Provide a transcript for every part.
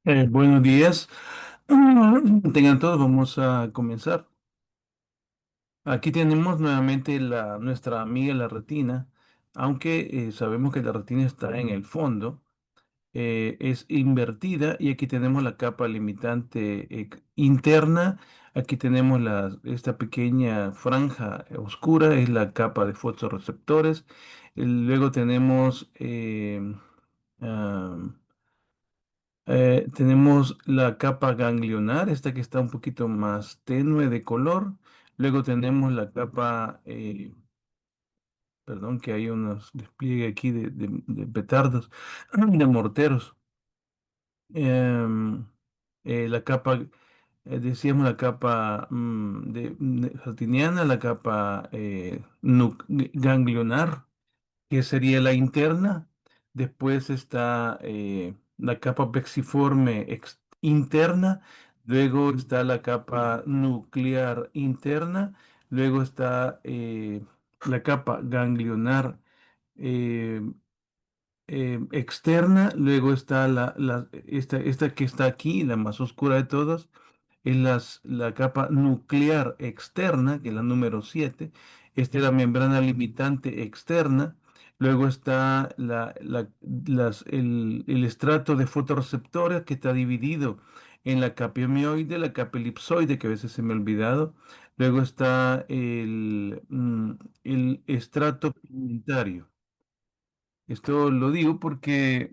Buenos días. Tengan todos, vamos a comenzar. Aquí tenemos nuevamente nuestra amiga la retina, aunque sabemos que la retina está en el fondo, es invertida y aquí tenemos la capa limitante interna. Aquí tenemos esta pequeña franja oscura, es la capa de fotorreceptores. Luego tenemos ah, tenemos la capa ganglionar, esta que está un poquito más tenue de color. Luego tenemos la capa, perdón, que hay unos despliegue aquí de petardos, de morteros. Em, la capa, decíamos la capa retiniana, la capa ganglionar, que sería la interna. Después está la capa plexiforme interna. Luego está la capa nuclear interna. Luego está la capa ganglionar eh, externa. Luego está esta que está aquí, la más oscura de todas, es la capa nuclear externa, que es la número 7. Esta es la membrana limitante externa. Luego está el estrato de fotorreceptores, que está dividido en la capa mioide, la capa elipsoide, que a veces se me ha olvidado. Luego está el estrato pigmentario. Esto lo digo porque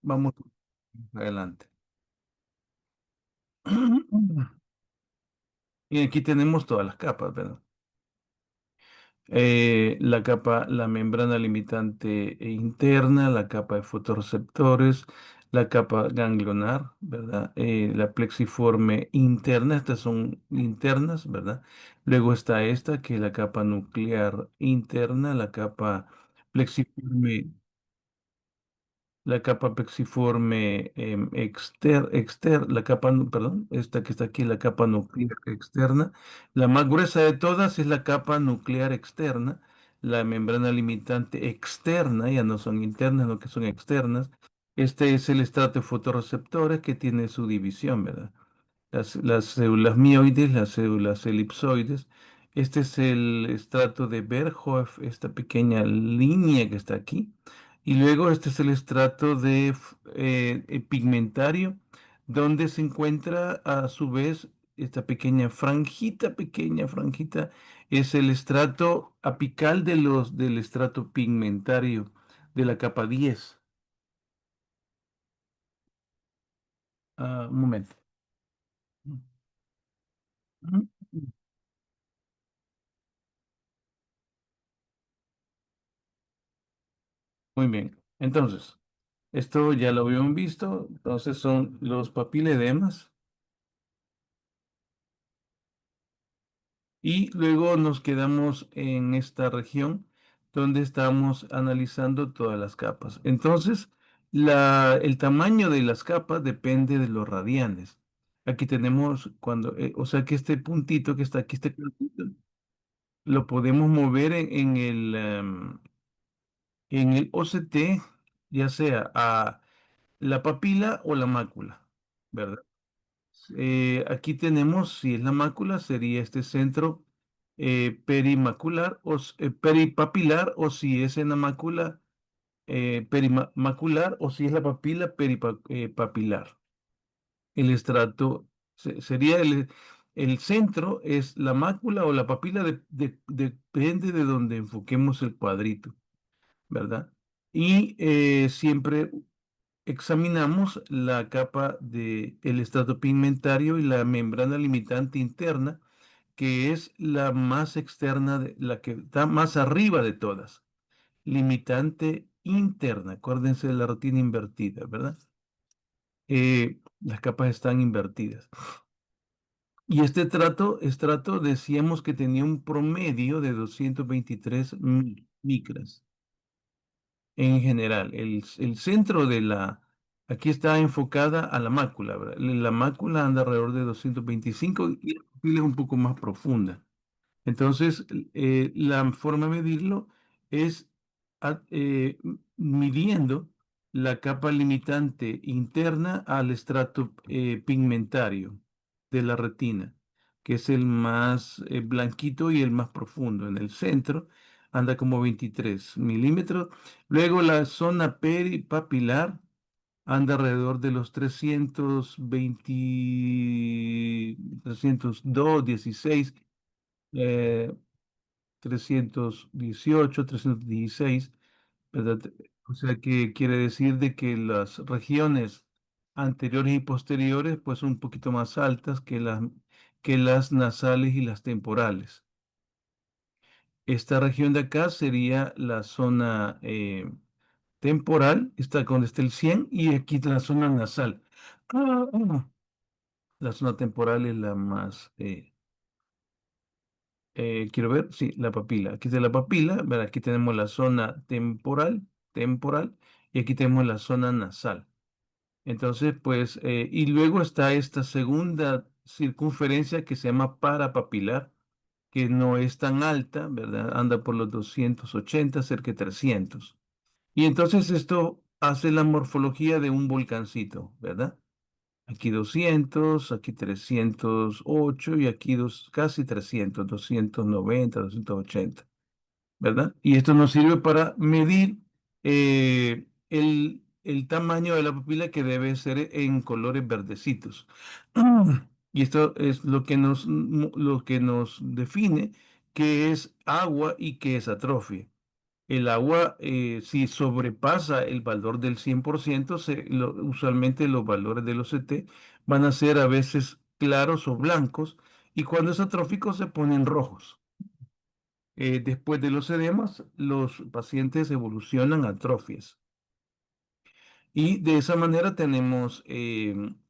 vamos adelante. Y aquí tenemos todas las capas, ¿verdad? La capa, la membrana limitante interna, la capa de fotorreceptores, la capa ganglionar, ¿verdad? La plexiforme interna, estas son internas, ¿verdad? Luego está esta, que es la capa nuclear interna, la capa plexiforme. La capa pexiforme la capa, perdón, esta que está aquí, la capa nuclear externa. La más gruesa de todas es la capa nuclear externa, la membrana limitante externa, ya no son internas, no que son externas. Este es el estrato de fotorreceptores que tiene su división, ¿verdad? Las células mioides, las células elipsoides. Este es el estrato de Berghoff, esta pequeña línea que está aquí. Y luego este es el estrato pigmentario, donde se encuentra a su vez esta pequeña franjita, es el estrato apical del estrato pigmentario de la capa 10. Un momento. Muy bien. Entonces, esto ya lo habíamos visto. Entonces son los papiledemas. Y luego nos quedamos en esta región donde estamos analizando todas las capas. Entonces, el tamaño de las capas depende de los radianes. Aquí tenemos o sea que este puntito que está aquí, este puntito, lo podemos mover en el OCT, ya sea a la papila o la mácula, ¿verdad? Aquí tenemos, si es la mácula, sería este centro perimacular peripapilar, o si es en la mácula perimacular, o si es la papila peripapilar. El estrato sería el centro, es la mácula o la papila, depende de donde enfoquemos el cuadrito, ¿verdad? Y siempre examinamos la capa del estrato pigmentario y la membrana limitante interna, que es la más externa, la que está más arriba de todas. Limitante interna, acuérdense de la retina invertida, ¿verdad? Las capas están invertidas. Y este estrato decíamos que tenía un promedio de 223 micras. En general, el centro aquí está enfocada a la mácula, ¿verdad? La mácula anda alrededor de 225 y la pupila es un poco más profunda. Entonces, la forma de medirlo es midiendo. la capa limitante interna al estrato pigmentario de la retina, que es el más blanquito y el más profundo. En el centro anda como 23 milímetros. Luego la zona peripapilar anda alrededor de los 320, 302, 16, eh, 318, 316, ¿verdad? O sea que quiere decir de que las regiones anteriores y posteriores pues son un poquito más altas que las nasales y las temporales. Esta región de acá sería la zona temporal, está donde está el 100 y aquí la zona nasal. La zona temporal es la más, quiero ver, sí, la papila. Aquí está la papila, ¿verdad? Aquí tenemos la zona temporal, y aquí tenemos la zona nasal. Entonces, pues, y luego está esta segunda circunferencia que se llama parapapilar, que no es tan alta, ¿verdad? Anda por los 280, cerca de 300. Y entonces esto hace la morfología de un volcancito, ¿verdad? Aquí 200, aquí 308 y aquí casi 300, 290, 280, ¿verdad? Y esto nos sirve para medir el tamaño de la pupila, que debe ser en colores verdecitos. Y esto es lo que nos define qué es agua y qué es atrofia. El agua, si sobrepasa el valor del 100%, usualmente los valores del OCT van a ser a veces claros o blancos, y cuando es atrófico se ponen rojos. Después de los edemas, los pacientes evolucionan a atrofias. Y de esa manera tenemos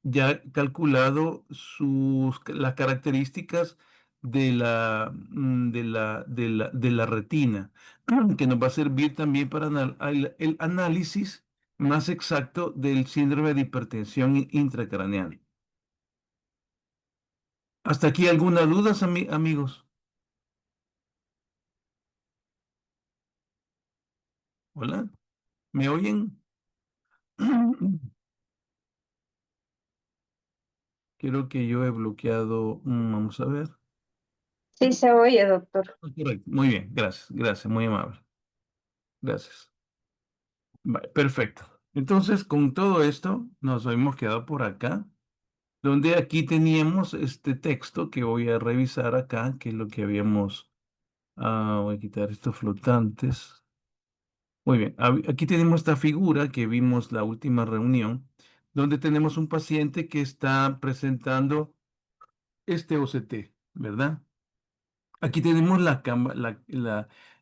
ya calculado las características de la retina, que nos va a servir también para el análisis más exacto del síndrome de hipertensión intracraneal. ¿Hasta aquí alguna duda, amigos? ¿Hola? ¿Me oyen? Creo que yo he bloqueado. Vamos a ver. Sí se oye, doctor. Correcto. Muy bien, gracias, gracias, muy amable. Gracias. Perfecto. Entonces, con todo esto, nos hemos quedado por acá, donde aquí teníamos este texto que voy a revisar acá, que es lo que habíamos. Voy a quitar estos flotantes. Muy bien. Aquí tenemos esta figura que vimos la última reunión, donde tenemos un paciente que está presentando este OCT, ¿verdad? Aquí tenemos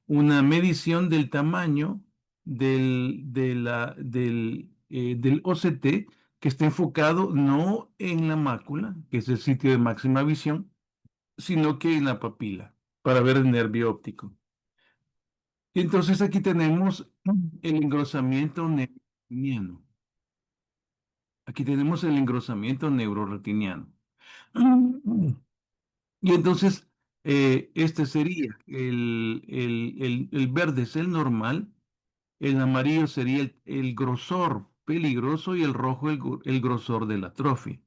una medición del tamaño del OCT, que está enfocado no en la mácula, que es el sitio de máxima visión, sino que en la papila, para ver el nervio óptico. Y entonces aquí tenemos el engrosamiento neuroteniano. Aquí tenemos el engrosamiento neuroretiniano. Y entonces, este sería el verde es el normal, el amarillo sería el grosor peligroso y el rojo el grosor de la atrofia.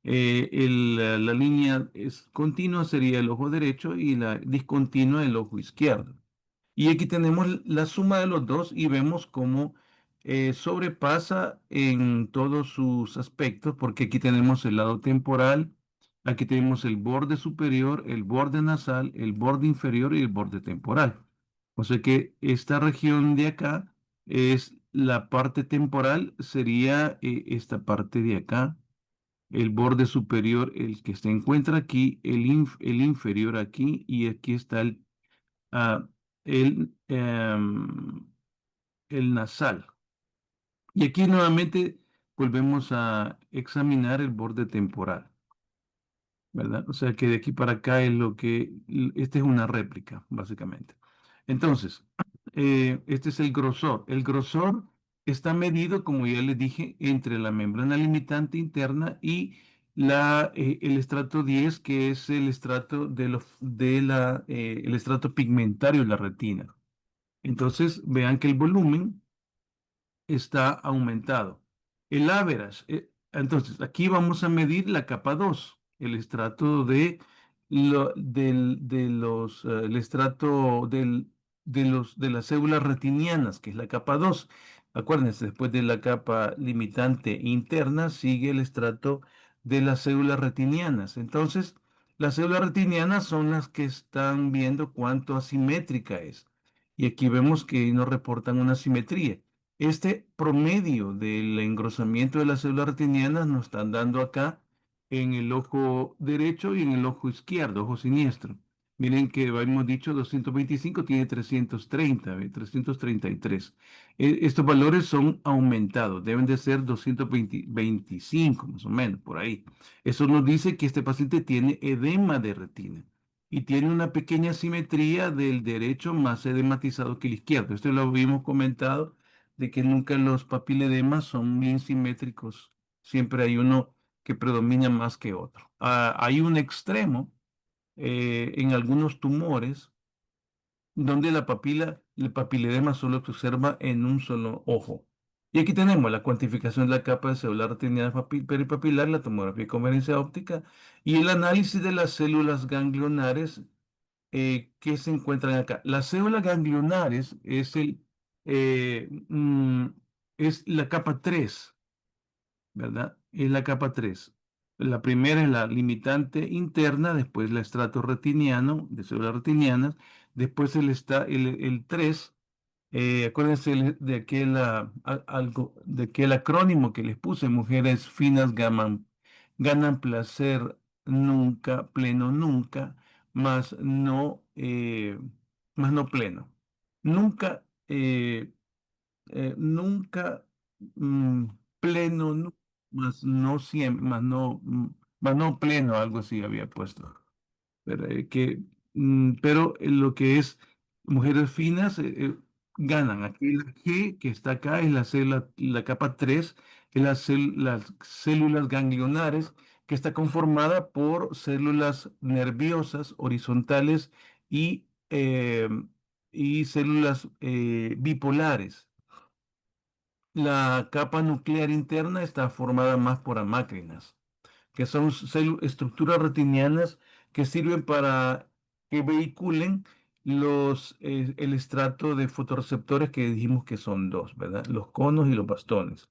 La línea continua sería el ojo derecho y la discontinua el ojo izquierdo. Y aquí tenemos la suma de los dos y vemos cómo sobrepasa en todos sus aspectos, porque aquí tenemos el lado temporal, aquí tenemos el borde superior, el borde nasal, el borde inferior y el borde temporal. O sea que esta región de acá es la parte temporal, sería esta parte de acá, el borde superior, el que se encuentra aquí, el inferior aquí, y aquí está ah, el, em, el nasal. Y aquí nuevamente volvemos a examinar el borde temporal, ¿verdad? O sea que de aquí para acá es esta es una réplica, básicamente. Entonces, este es el grosor. El grosor está medido, como ya les dije, entre la membrana limitante interna y el estrato 10, que es el estrato el estrato pigmentario de la retina. Entonces, vean que el volumen está aumentado. El average, entonces aquí vamos a medir la capa 2, el estrato el estrato de las células retinianas, que es la capa 2. Acuérdense, después de la capa limitante interna sigue el estrato de las células retinianas. Entonces, las células retinianas son las que están viendo cuánto asimétrica es. Y aquí vemos que nos reportan una simetría. Este promedio del engrosamiento de las células retinianas nos están dando acá en el ojo derecho y en el ojo izquierdo, ojo siniestro. Miren que habíamos dicho 225 tiene 330, 333. Estos valores son aumentados, deben de ser 225 más o menos, por ahí. Eso nos dice que este paciente tiene edema de retina y tiene una pequeña simetría del derecho más edematizado que el izquierdo. Esto lo habíamos comentado de que nunca los papiledemas son bien simétricos. Siempre hay uno que predomina más que otro. Hay un extremo en algunos tumores donde el papiledema solo se observa en un solo ojo. Y aquí tenemos la cuantificación de la capa de celular retiniana peripapilar, la tomografía con coherencia óptica y el análisis de las células ganglionares que se encuentran acá. Las células ganglionares eh, mm, es la capa 3, ¿verdad? Es la capa 3. La primera es la limitante interna, después el estrato retiniano, de células retinianas, después el 3. Acuérdense de aquel acrónimo que les puse, mujeres finas ganan placer nunca, pleno nunca, más no pleno. Nunca, nunca mm, pleno, más no siempre, más no pleno, algo así había puesto. ¿Verdad? Pero lo que es mujeres finas ganan. Aquí la G que está acá es la capa 3 es las células ganglionares, que está conformada por células nerviosas horizontales y células bipolares. La capa nuclear interna está formada más por amácrinas, que son estructuras retinianas que sirven para que vehiculen el estrato de fotorreceptores que dijimos que son dos, ¿verdad? Los conos y los bastones.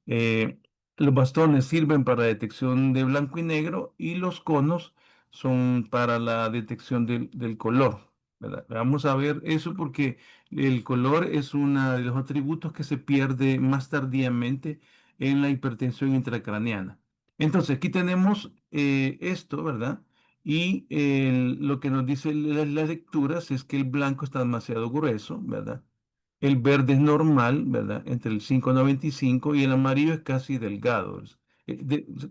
Eh, los bastones sirven para detección de blanco y negro y los conos son para la detección del color, ¿verdad? Vamos a ver eso porque el color es uno de los atributos que se pierde más tardíamente en la hipertensión intracraneana. Entonces, aquí tenemos esto, ¿verdad? Y lo que nos dicen las lecturas es que el blanco está demasiado grueso, ¿verdad? El verde es normal, ¿verdad? Entre el 5,95 y el amarillo es casi delgado.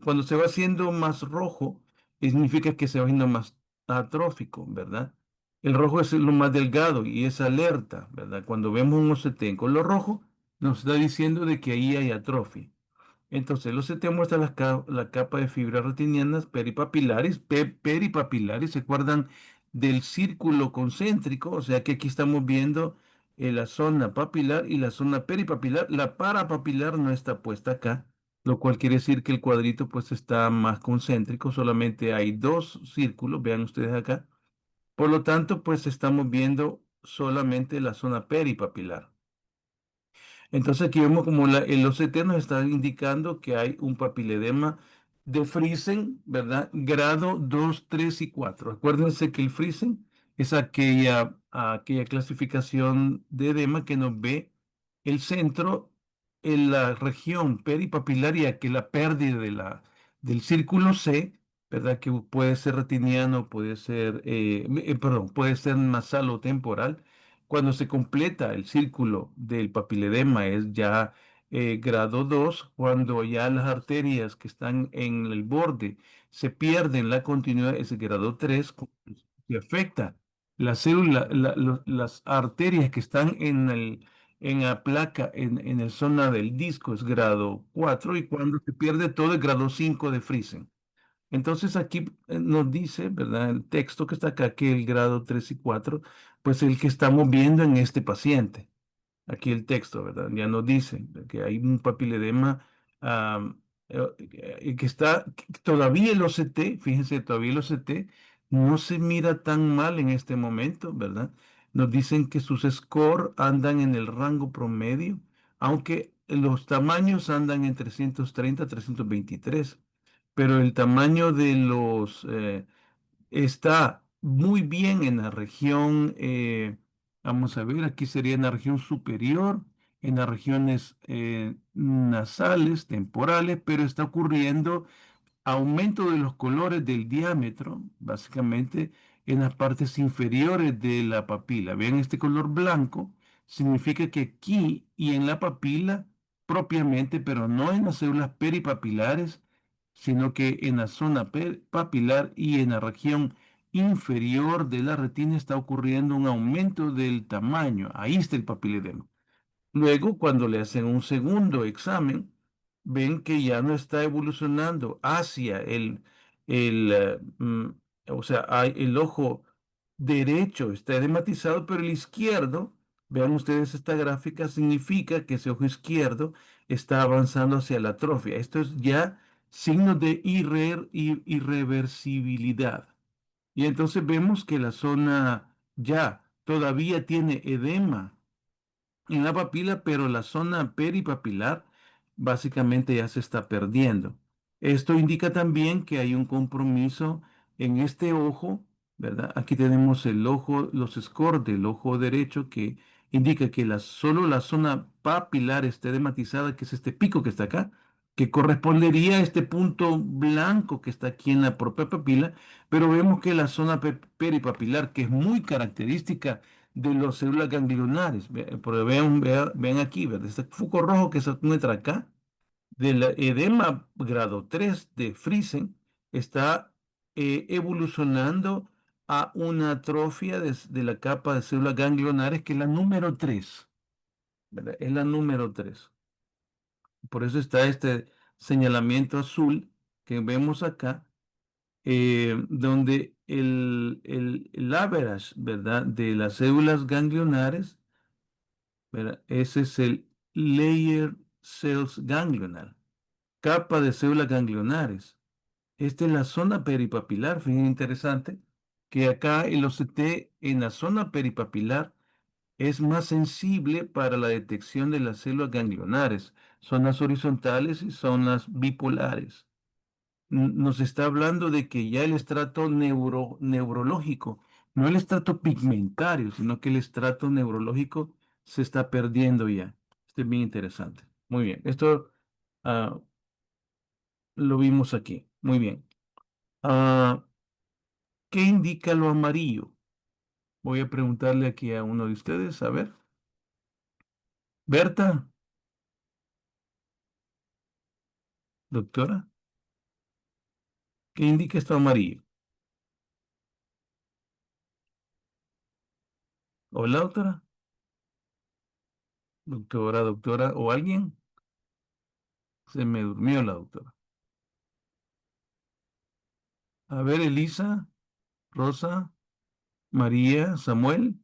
Cuando se va haciendo más rojo, significa que se va haciendo más atrófico, ¿verdad? El rojo es lo más delgado y es alerta, ¿verdad? Cuando vemos un OCT en color rojo, nos está diciendo de que ahí hay atrofia. Entonces, los CT muestra la capa de fibras retinianas peripapilares. Peripapilares se acuerdan del círculo concéntrico, o sea que aquí estamos viendo la zona papilar y la zona peripapilar. La parapapilar no está puesta acá, lo cual quiere decir que el cuadrito pues está más concéntrico, solamente hay dos círculos, vean ustedes acá. Por lo tanto, pues estamos viendo solamente la zona peripapilar. Entonces aquí vemos como el OCT nos está indicando que hay un papiledema de Friesen, ¿verdad? Grado 2, 3 y 4. Acuérdense que el Friesen es aquella clasificación de edema que nos ve el centro en la región peripapilaria, que es la pérdida del círculo C, ¿verdad? Que puede ser retiniano, perdón, puede ser nasal o temporal. Cuando se completa el círculo del papiledema es ya grado 2. Cuando ya las arterias que están en el borde se pierden la continuidad, es grado 3. Se afecta la célula, las arterias que están en la placa, en el zona del disco, es grado 4. Y cuando se pierde todo es grado 5 de Friesen. Entonces aquí nos dice, ¿verdad? El texto que está acá, que el grado 3 y 4 pues el que estamos viendo en este paciente. Aquí el texto, ¿verdad? Ya nos dice que hay un papiledema am, que está, que todavía el OCT, fíjense, todavía el OCT no se mira tan mal en este momento, ¿verdad? Nos dicen que sus scores andan en el rango promedio, aunque los tamaños andan en 330 a 323, pero el tamaño de los está muy bien en la región, vamos a ver, aquí sería en la región superior, en las regiones nasales, temporales, pero está ocurriendo aumento de los colores del diámetro, básicamente en las partes inferiores de la papila. Vean este color blanco, significa que aquí y en la papila propiamente, pero no en las células peripapilares, sino que en la zona papilar y en la región inferior de la retina está ocurriendo un aumento del tamaño. Ahí está el papiledema. Luego, cuando le hacen un segundo examen, ven que ya no está evolucionando hacia el, o sea, el ojo derecho está edematizado, pero el izquierdo, vean ustedes esta gráfica, significa que ese ojo izquierdo está avanzando hacia la atrofia. Esto es ya signo de irreversibilidad. Y entonces vemos que la zona ya todavía tiene edema en la papila, pero la zona peripapilar básicamente ya se está perdiendo. Esto indica también que hay un compromiso en este ojo, ¿verdad? Aquí tenemos el ojo, los scores del ojo derecho que indica que solo la zona papilar está edematizada, que es este pico que está acá, que correspondería a este punto blanco que está aquí en la propia papila, pero vemos que la zona peripapilar, que es muy característica de las células ganglionares. Pero vean aquí, ¿verdad? Este foco rojo que se encuentra acá, del edema grado 3 de Friesen, está evolucionando a una atrofia de la capa de células ganglionares, que es la número 3, ¿verdad? Es la número 3. Por eso está este señalamiento azul que vemos acá, donde el average, ¿verdad?, de las células ganglionares, ¿verdad? Ese es el layer cells ganglionar, capa de células ganglionares. Esta es la zona peripapilar, fíjense interesante, que acá el OCT en la zona peripapilar es más sensible para la detección de las células ganglionares, zonas horizontales y zonas bipolares. Nos está hablando de que ya el estrato neurológico, no el estrato pigmentario, sino que el estrato neurológico se está perdiendo ya. Esto es bien interesante. Muy bien, esto ah, lo vimos aquí. Muy bien. Ah, ¿Qué indica lo amarillo? Voy a preguntarle aquí a uno de ustedes. A ver, Berta, doctora, ¿qué indica esto amarillo? Hola, doctora, doctora, o alguien. Se me durmió la doctora. A ver, Elisa, Rosa. María, Samuel,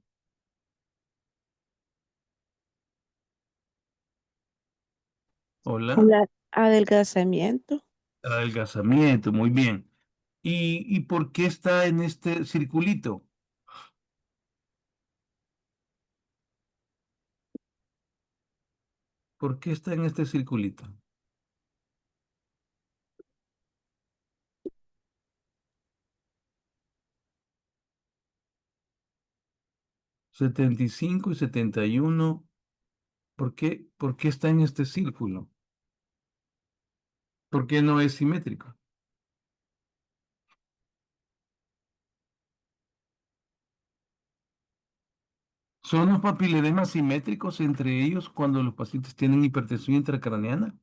hola, El adelgazamiento. adelgazamiento, muy bien. ¿Y por qué está en este circulito? ¿Por qué está en este circulito? 75 y 71. ¿Por qué está en este círculo? ¿Por qué no es simétrico? ¿Son los papiledemas simétricos entre ellos cuando los pacientes tienen hipertensión intracraneana?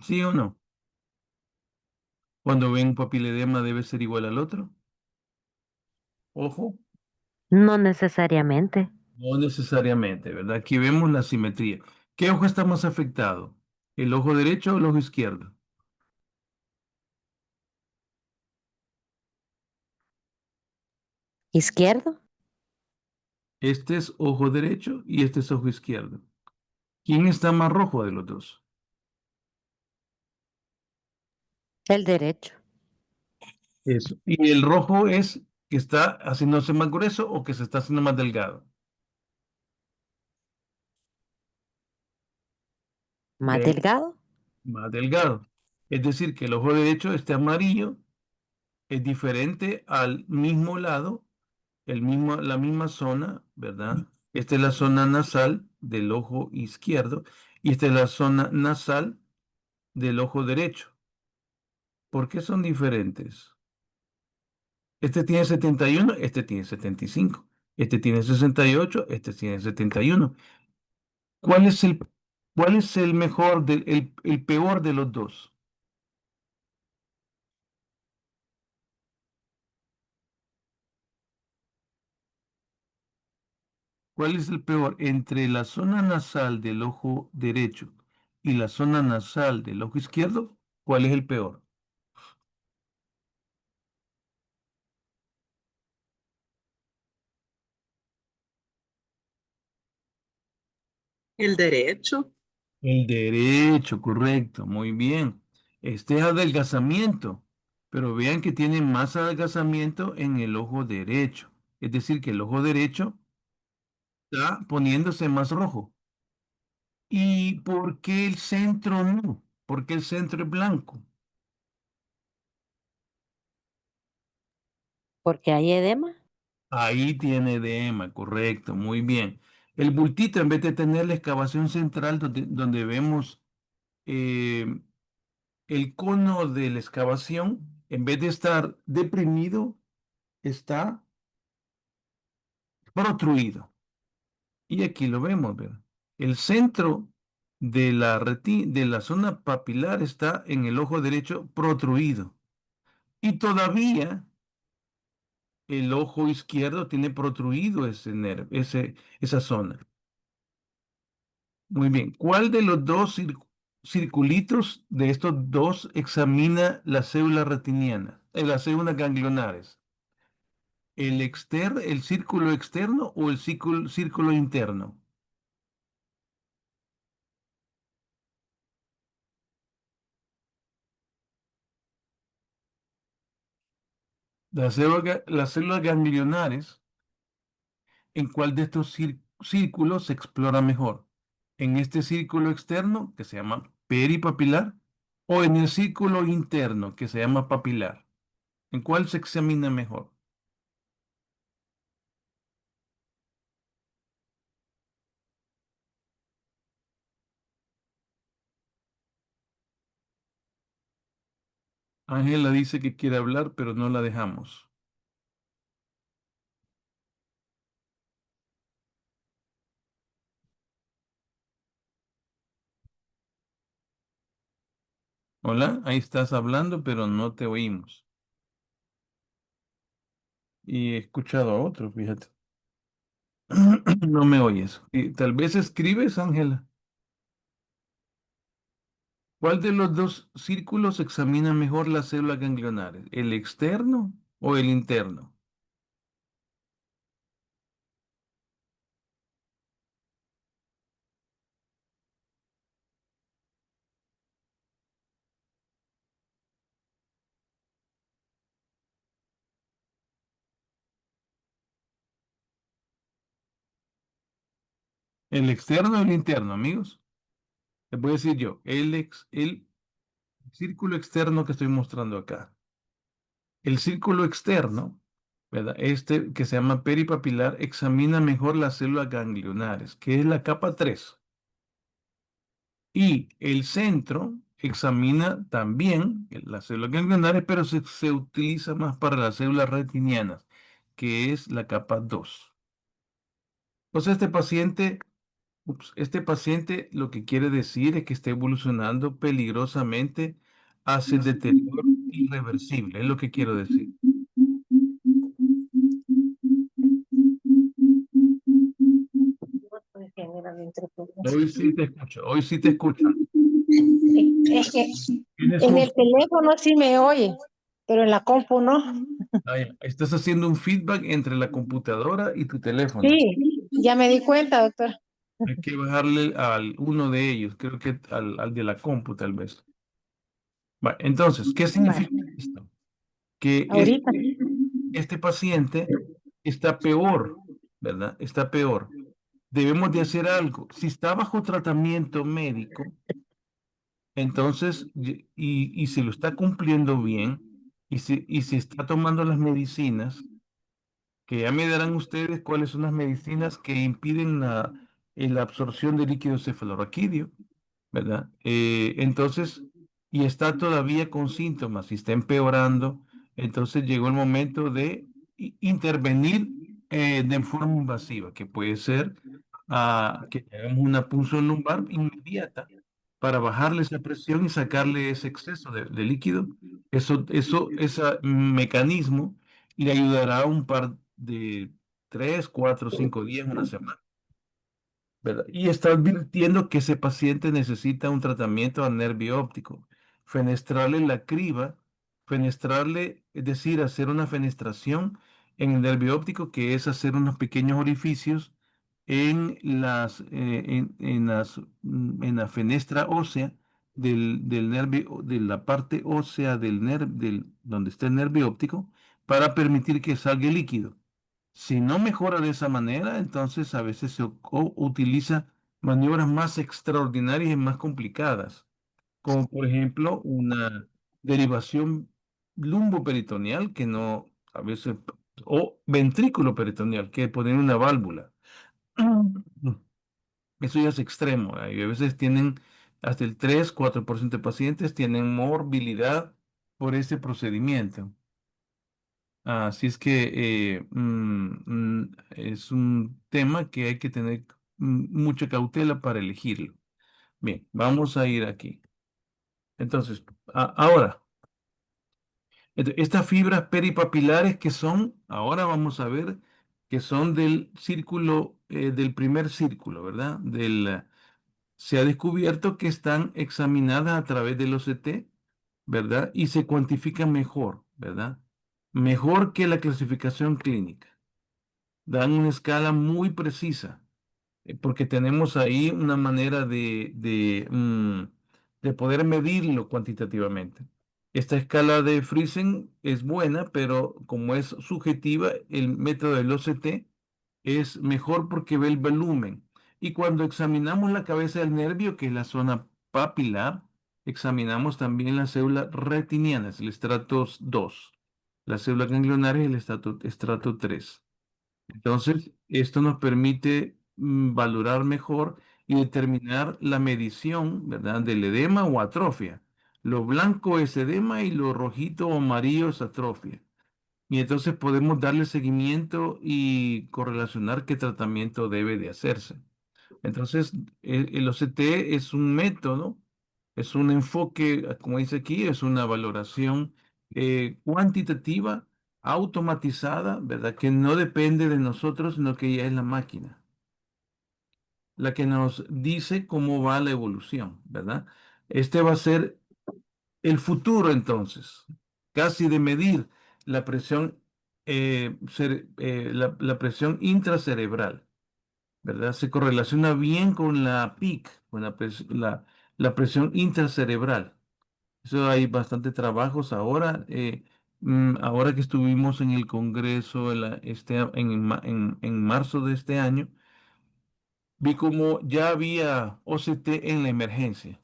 ¿Sí o no? Cuando ven un papiledema debe ser igual al otro. Ojo. No necesariamente. No necesariamente, ¿verdad? Aquí vemos la simetría. ¿Qué ojo está más afectado? ¿El ojo derecho o el ojo izquierdo? ¿Izquierdo? Este es ojo derecho y este es ojo izquierdo. ¿Quién está más rojo de los dos? El derecho. Eso. ¿Y el rojo es que está haciéndose más grueso o que se está haciendo más delgado? ¿Más ¿Ve? delgado? Más delgado. Es decir, que el ojo derecho, este amarillo, es diferente al mismo lado, la misma zona, ¿verdad? Esta es la zona nasal del ojo izquierdo y esta es la zona nasal del ojo derecho. ¿Por qué son diferentes? Este tiene 71, este tiene 75. Este tiene 68, este tiene 71. ¿Cuál es cuál es el mejor, el peor de los dos? ¿Cuál es el peor entre la zona nasal del ojo derecho y la zona nasal del ojo izquierdo? ¿Cuál es el peor? El derecho. El derecho, correcto, muy bien. Este es adelgazamiento, pero vean que tiene más adelgazamiento en el ojo derecho. Es decir, que el ojo derecho está poniéndose más rojo. ¿Y por qué el centro no? ¿Por qué el centro es blanco? Porque hay edema. Ahí tiene edema, correcto, muy bien. El bultito, en vez de tener la excavación central donde vemos eh, el cono de la excavación, en vez de estar deprimido, está protruido. Y aquí lo vemos, ¿verdad? El centro de la zona papilar está en el ojo derecho protruido. Y todavía el ojo izquierdo tiene protruido esa zona. Muy bien. ¿Cuál de los dos circulitos de estos dos examina las células retinianas, las células ganglionares? ¿El círculo externo o el círculo interno? Las células ganglionares, ¿en cuál de estos círculos se explora mejor? ¿En este círculo externo, que se llama peripapilar, o en el círculo interno, que se llama papilar? ¿En cuál se examina mejor? Ángela dice que quiere hablar, pero no la dejamos. Hola, ahí estás hablando, pero no te oímos. Y he escuchado a otro, fíjate. No me oyes. Y tal vez escribes, Ángela. ¿Cuál de los dos círculos examina mejor las células ganglionares? ¿El externo o el interno? ¿El externo o el interno, amigos? Les voy a decir yo, el círculo externo que estoy mostrando acá. El círculo externo, ¿verdad? Este que se llama peripapilar, examina mejor las células ganglionares, que es la capa 3. Y el centro examina también las células ganglionares, pero se utiliza más para las células retinianas, que es la capa 2. Entonces, este paciente lo que quiere decir es que está evolucionando peligrosamente hacia el deterioro irreversible, es lo que quiero decir. Hoy sí te escucho, hoy sí te escucho. Es que Tienes en un, el teléfono sí me oye, pero en la compu no. Estás haciendo un feedback entre la computadora y tu teléfono. Sí, ya me di cuenta, doctor. Hay que bajarle al uno de ellos, creo que al de la compu tal vez. Entonces, ¿qué Vale, significa esto? Que ahorita. este paciente está peor, ¿verdad? Está peor. Debemos de hacer algo. Si está bajo tratamiento médico, entonces, y se lo está cumpliendo bien, y se está tomando las medicinas, que ya me darán ustedes cuáles son las medicinas que impiden la absorción de líquido cefalorraquídeo, ¿verdad? Entonces, y está todavía con síntomas y está empeorando, entonces llegó el momento de intervenir de forma invasiva, que puede ser que hagamos una punción lumbar inmediata para bajarle esa presión y sacarle ese exceso de líquido. Ese mecanismo le ayudará un par de 3, 4, 5 días, una semana. ¿Verdad? Y está advirtiendo que ese paciente necesita un tratamiento a nervio óptico. Fenestrarle la criba, fenestrarle, es decir, hacer una fenestración en el nervio óptico, que es hacer unos pequeños orificios en la fenestra ósea del nervio, de la parte ósea donde está el nervio óptico, para permitir que salga el líquido. Si no mejora de esa manera, entonces a veces utiliza maniobras más extraordinarias y más complicadas, como por ejemplo una derivación lumboperitoneal que no, a veces, o ventrículo peritoneal, que poner una válvula. Eso ya es extremo, ¿eh? Y a veces tienen hasta el 3, 4% de pacientes tienen morbilidad por ese procedimiento. Así es que es un tema que hay que tener mucha cautela para elegirlo. Bien, vamos a ir aquí. Entonces, ahora, estas fibras peripapilares que son, ahora vamos a ver que son del círculo, del primer círculo, ¿verdad? Se ha descubierto que están examinadas a través del OCT, ¿verdad? Y se cuantifican mejor, ¿verdad? Mejor que la clasificación clínica. Dan una escala muy precisa, porque tenemos ahí una manera de poder medirlo cuantitativamente. Esta escala de Friesen es buena, pero como es subjetiva, el método del OCT es mejor porque ve el volumen. Y cuando examinamos la cabeza del nervio, que es la zona papilar, examinamos también las células retinianas, el estrato 2, las células ganglionares, el estrato 3. Entonces, esto nos permite valorar mejor y determinar la medición, ¿verdad?, del edema o atrofia. Lo blanco es edema y lo rojito o amarillo es atrofia. Y entonces podemos darle seguimiento y correlacionar qué tratamiento debe de hacerse. Entonces, el OCT es un método, es un enfoque, como dice aquí, es una valoración cuantitativa, automatizada, ¿verdad? Que no depende de nosotros, sino que ya es la máquina la que nos dice cómo va la evolución, ¿verdad? Este va a ser el futuro entonces, casi de medir la presión, la presión intracerebral. ¿Verdad? Se correlaciona bien con la PIC, con la presión intracerebral. Eso hay bastante trabajos ahora. Ahora que estuvimos en el Congreso en marzo de este año, vi como ya había OCT en la emergencia.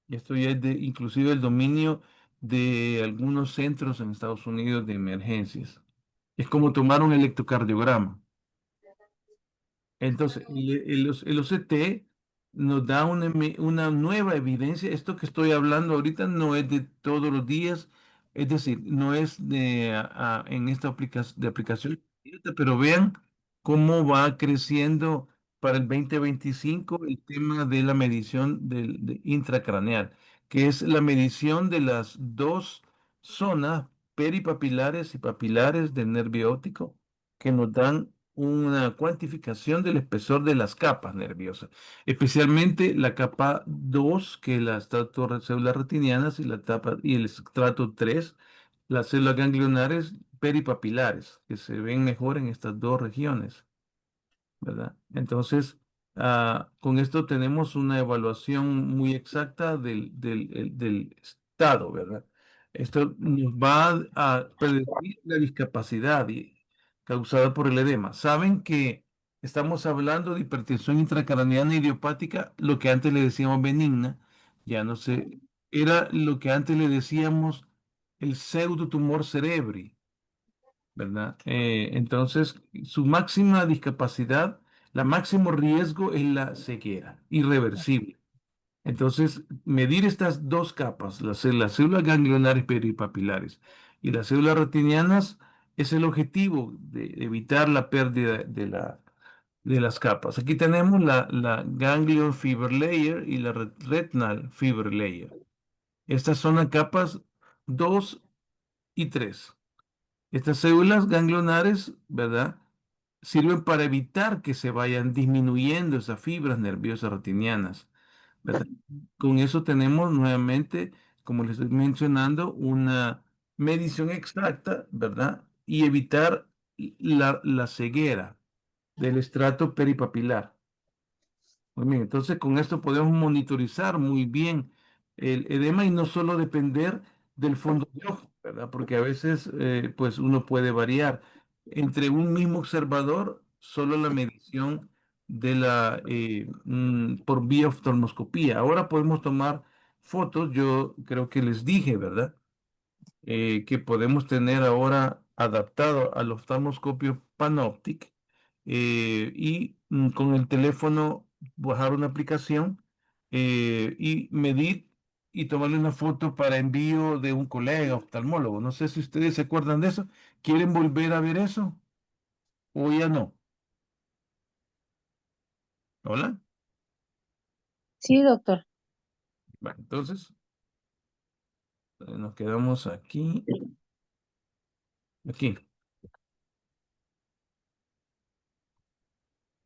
Y esto ya es inclusive el dominio de algunos centros en Estados Unidos de emergencias. Es como tomar un electrocardiograma. Entonces, el OCT nos da una nueva evidencia. Esto que estoy hablando ahorita no es de todos los días, es decir, no es en esta aplicación, pero vean cómo va creciendo para el 2025 el tema de la medición intracraneal, que es la medición de las dos zonas peripapilares y papilares del nervio óptico que nos dan una cuantificación del espesor de las capas nerviosas, especialmente la capa 2, que es la células retinianas, y el estrato 3, las células ganglionares, peripapilares, que se ven mejor en estas dos regiones, ¿verdad? Entonces, con esto tenemos una evaluación muy exacta del estado, ¿verdad? Esto nos va a predecir la discapacidad causada por el edema. Saben que estamos hablando de hipertensión intracraniana idiopática, lo que antes le decíamos benigna, ya no sé, era lo que antes le decíamos el pseudotumor cerebri, ¿verdad? Entonces, su máxima discapacidad, la máximo riesgo es la ceguera, irreversible. Entonces, medir estas dos capas, las células ganglionares peripapilares y las células retinianas, es el objetivo de evitar la pérdida de las capas. Aquí tenemos la ganglion fiber layer y la retinal fiber layer. Estas son las capas 2 y 3. Estas células ganglionares, ¿verdad? Sirven para evitar que se vayan disminuyendo esas fibras nerviosas retinianas, ¿verdad? Con eso tenemos nuevamente, como les estoy mencionando, una medición exacta, ¿verdad? Y evitar la ceguera del estrato peripapilar. Muy bien, entonces con esto podemos monitorizar muy bien el edema y no solo depender del fondo de ojo, ¿verdad? Porque a veces pues uno puede variar entre un mismo observador, solo la medición de por vía oftalmoscopía. Ahora podemos tomar fotos, yo creo que les dije, ¿verdad? Que podemos tener ahora adaptado al oftalmoscopio Panoptic y con el teléfono bajar una aplicación y medir y tomarle una foto para envío de un colega oftalmólogo. No sé si ustedes se acuerdan de eso. ¿Quieren volver a ver eso o ya no? ¿Hola? Sí, doctor. Bueno, entonces nos quedamos aquí, aquí.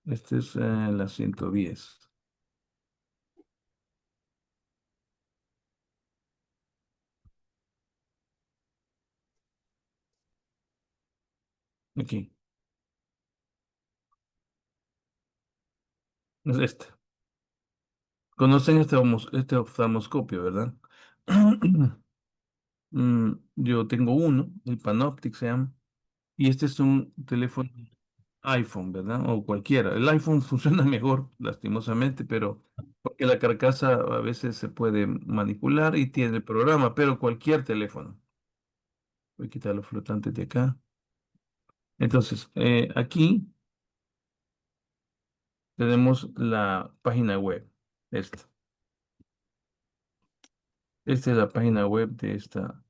Este es la 110. Aquí. Es este. Conocen este oftalmoscopio, ¿verdad? Yo tengo uno, el Panoptic se llama, y este es un teléfono iPhone, ¿verdad? O cualquiera. El iPhone funciona mejor, lastimosamente, pero porque la carcasa a veces se puede manipular y tiene el programa, pero cualquier teléfono. Voy a quitar los flotantes de acá. Entonces, aquí tenemos la página web. Esta. Esta es la página web de esta.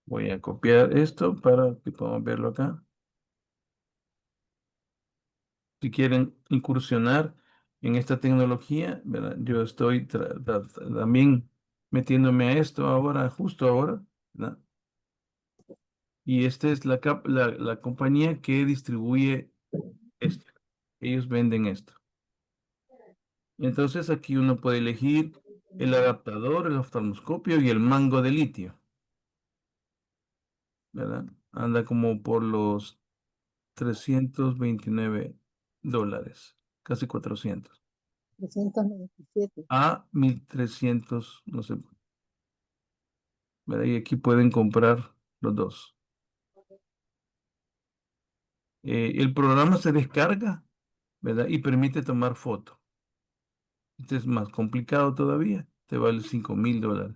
Voy a copiar esto para que podamos verlo acá. Si quieren incursionar en esta tecnología, ¿verdad? Yo estoy también metiéndome a esto ahora, justo ahora, ¿verdad? Y esta es la compañía que distribuye esto. Ellos venden esto. Entonces aquí uno puede elegir el adaptador, el oftalmoscopio y el mango de litio, ¿verdad? Anda como por los $329, casi 400. 397. A 1,300, no sé, ¿verdad? Y aquí pueden comprar los dos. El programa se descarga, ¿verdad? Y permite tomar foto. Este es más complicado todavía. Te vale $5,000.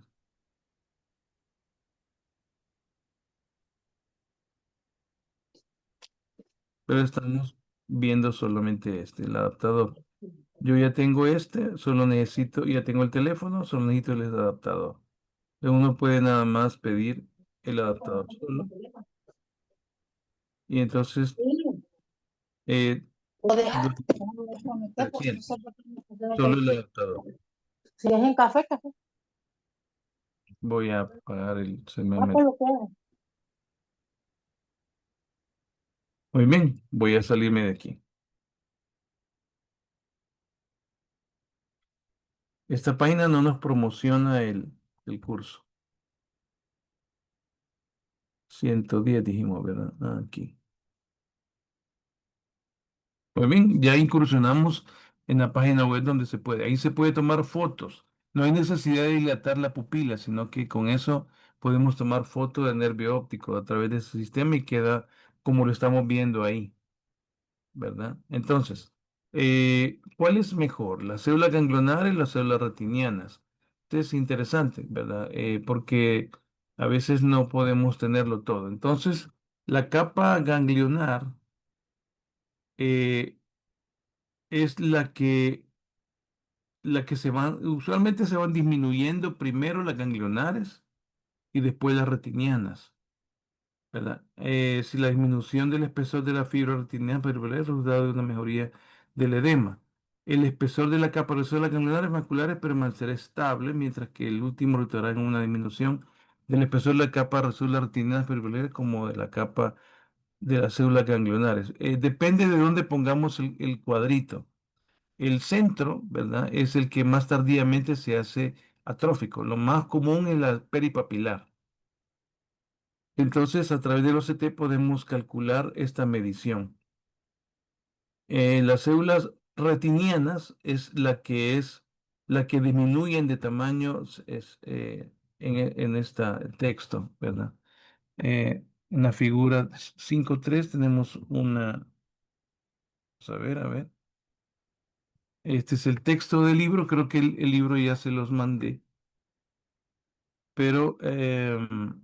Pero estamos viendo solamente el adaptador. Yo ya tengo solo necesito, ya tengo el teléfono, solo necesito el adaptador. Uno puede nada más pedir el adaptador solo. Y entonces, eh, O deja, du- déjame meter porque no 300, sé por qué me pusieron solo que- el adaptador. Si es en café, café. Voy a pagar se me Ah, pues lo que haga. Muy bien, voy a salirme de aquí. Esta página no nos promociona el curso. 110 dijimos, ¿verdad? Aquí. Pues bien, ya incursionamos en la página web donde se puede. Ahí se puede tomar fotos. No hay necesidad de dilatar la pupila, sino que con eso podemos tomar fotos de nervio óptico a través de ese sistema y queda como lo estamos viendo ahí, ¿verdad? Entonces, ¿cuál es mejor? ¿Las células ganglionares o las células retinianas? Esto es interesante, ¿verdad? Porque a veces no podemos tenerlo todo. Entonces, la capa ganglionar eh, es la que usualmente se van disminuyendo primero las ganglionares y después las retinianas, ¿verdad? Si la disminución del espesor de la fibra retiniana periférica es resultado de una mejoría del edema. El espesor de la capa de las ganglionares maculares permanecerá estable, mientras que el último resultará en una disminución del espesor de la capa de las retinianas periféricas como de la capa de las células ganglionares. Depende de dónde pongamos el cuadrito. El centro, ¿verdad? Es el que más tardíamente se hace atrófico. Lo más común es la peripapilar. Entonces, a través del OCT podemos calcular esta medición. Las células retinianas es la que disminuyen de tamaño en este texto, ¿verdad? En la figura 5.3 tenemos una, vamos a ver. Este es el texto del libro, creo que el libro ya se los mandé, pero creo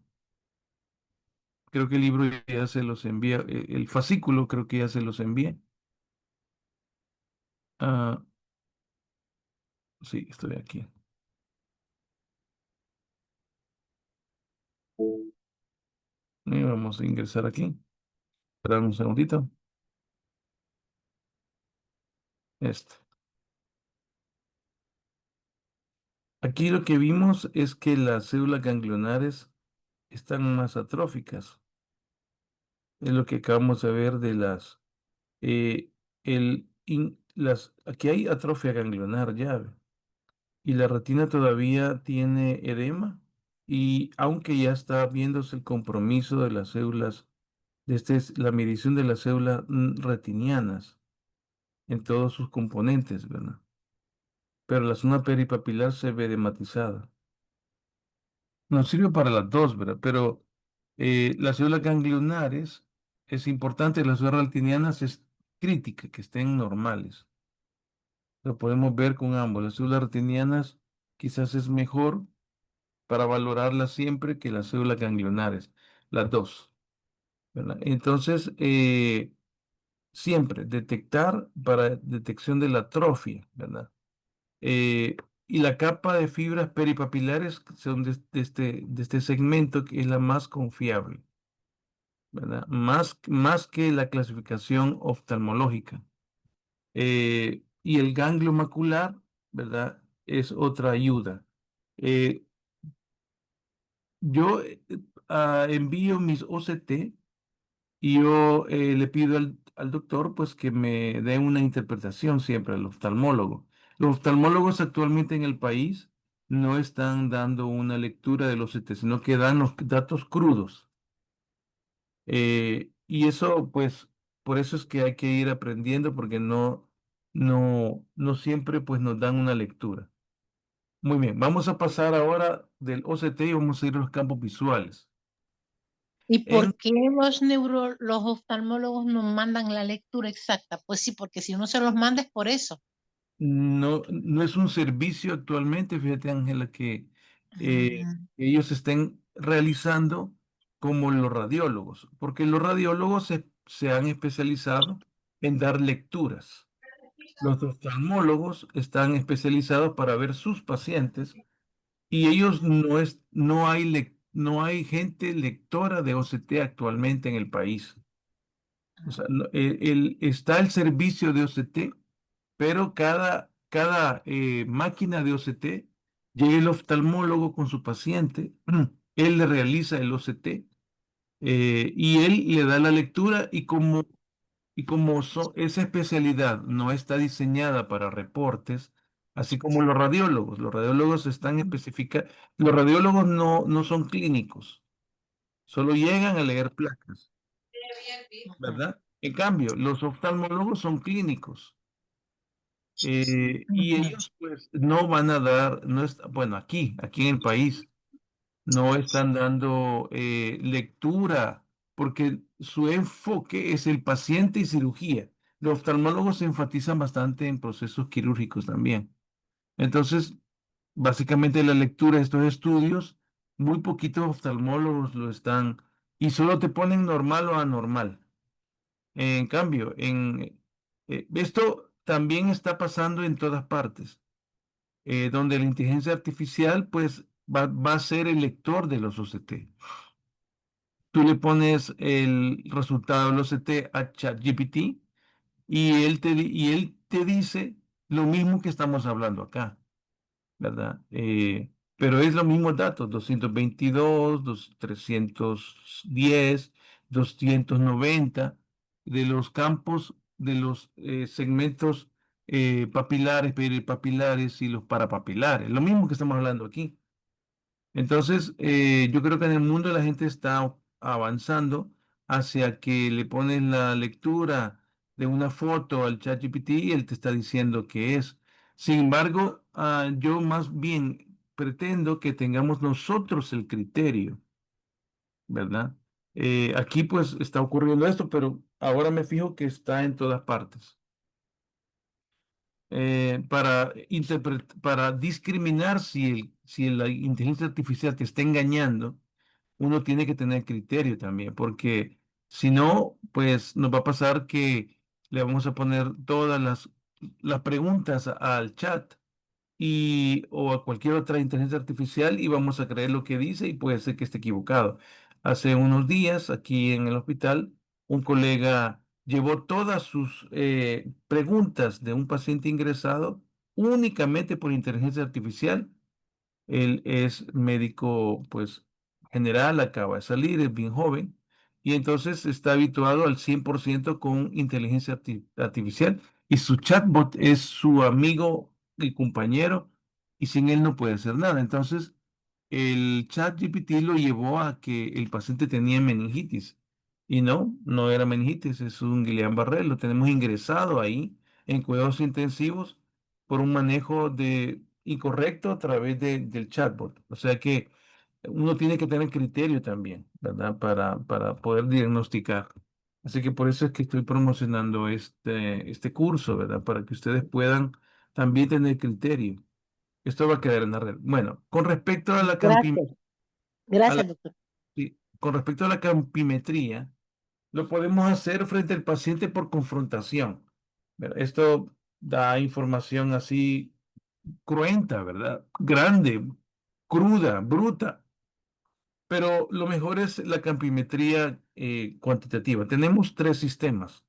que el libro ya se los envía, el fascículo creo que ya se los envié. Ah, sí, estoy aquí. Y vamos a ingresar aquí. Esperar un segundito. Este. Aquí lo que vimos es que las células ganglionares están más atróficas. Es lo que acabamos de ver de eh, aquí hay atrofia ganglionar ya. Y la retina todavía tiene edema y aunque ya está viéndose el compromiso de las células, de la medición de las células retinianas en todos sus componentes, ¿verdad? Pero la zona peripapilar se ve edematizada. Nos sirve para las dos, ¿verdad? Pero las células ganglionares es importante, las células retinianas es crítica que estén normales. Lo podemos ver con ambos. Las células retinianas quizás es mejor para valorarlas siempre que las células ganglionares, las dos, ¿verdad? Entonces, siempre detectar para detección de la atrofia, ¿verdad? Eh, y la capa de fibras peripapilares son de este segmento que es la más confiable, ¿verdad? Más que la clasificación oftalmológica. Y el ganglio macular, ¿verdad? Es otra ayuda. Eh, Yo envío mis OCT y yo le pido al doctor pues que me dé una interpretación siempre, al oftalmólogo. Los oftalmólogos actualmente en el país no están dando una lectura del OCT, sino que dan los datos crudos. Y eso pues, por eso es que hay que ir aprendiendo porque no siempre pues nos dan una lectura. Muy bien, vamos a pasar ahora del OCT y vamos a ir a los campos visuales. ¿Y En por qué los oftalmólogos nos mandan la lectura exacta? Pues sí, porque si uno se los manda es por eso. No es un servicio actualmente, fíjate Ángela, que Ah, ellos estén realizando como los radiólogos, porque los radiólogos se han especializado en dar lecturas. Los oftalmólogos están especializados para ver sus pacientes y ellos no hay gente lectora de OCT actualmente en el país. O sea, está el servicio de OCT, pero cada máquina de OCT, llega el oftalmólogo con su paciente, él le realiza el OCT y él le da la lectura y como esa especialidad no está diseñada para reportes, así como los radiólogos están especificados, los radiólogos no son clínicos, Solo llegan a leer placas, Ujú. ¿verdad? En cambio, los oftalmólogos son clínicos. Y Ujú. ellos pues no van a dar, no es, bueno, aquí en el país, no están dando lectura porque su enfoque es el paciente y cirugía. Los oftalmólogos se enfatizan bastante en procesos quirúrgicos también. Entonces, básicamente la lectura de estos estudios, muy poquitos oftalmólogos lo están y solo te ponen normal o anormal. En cambio, esto también está pasando en todas partes, donde la inteligencia artificial pues va a ser el lector de los OCT. Tú le pones el resultado del OCT a ChatGPT y él te dice lo mismo que estamos hablando acá, ¿verdad? Pero es los mismos datos, 222, 310, 290 de los campos, de los segmentos papilares, peripapilares y los parapapilares, lo mismo que estamos hablando aquí. Entonces, yo creo que en el mundo la gente está avanzando hacia que le pones la lectura de una foto al ChatGPT y él te está diciendo qué es. Sin embargo, yo más bien pretendo que tengamos nosotros el criterio, ¿verdad? Aquí pues está ocurriendo esto, pero ahora me fijo que está en todas partes. Para discriminar si la inteligencia artificial te está engañando, uno tiene que tener criterio también, porque si no, pues nos va a pasar que le vamos a poner todas las preguntas al chat o a cualquier otra inteligencia artificial y vamos a creer lo que dice y puede ser que esté equivocado. Hace unos días, aquí en el hospital, un colega llevó todas sus preguntas de un paciente ingresado únicamente por inteligencia artificial. Él es médico, pues, general, acaba de salir, es bien joven, y entonces está habituado al 100% con inteligencia artificial, y su chatbot es su amigo y compañero, y sin él no puede hacer nada. Entonces, el chat GPT lo llevó a que el paciente tenía meningitis, y no era meningitis, es un Guillain-Barré, lo tenemos ingresado ahí en cuidados intensivos por un manejo incorrecto a través del chatbot. O sea que uno tiene que tener criterio también, ¿verdad? Para poder diagnosticar. Así que por eso es que estoy promocionando este curso, ¿verdad? Para que ustedes puedan también tener criterio. Esto va a quedar en la red. Bueno, con respecto a Gracias. a la- Gracias, doctor. sí, con respecto a la campimetría, lo podemos hacer frente al paciente por confrontación. ¿Verdad? Esto da información así cruenta, ¿verdad? Grande, cruda, bruta. Pero lo mejor es la campimetría cuantitativa. Tenemos tres sistemas.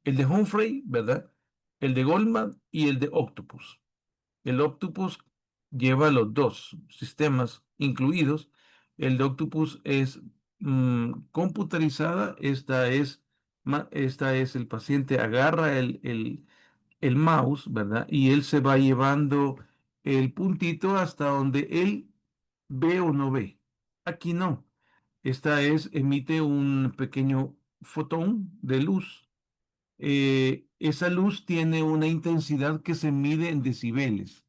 El de Humphrey, ¿verdad? El de Goldman y el de Octopus. El Octopus lleva los dos sistemas incluidos. El de Octopus es computarizada. Esta es el paciente agarra el mouse, ¿verdad? Y él se va llevando el puntito hasta donde él ve o no ve. Aquí no. Emite un pequeño fotón de luz. Esa luz tiene una intensidad que se mide en decibeles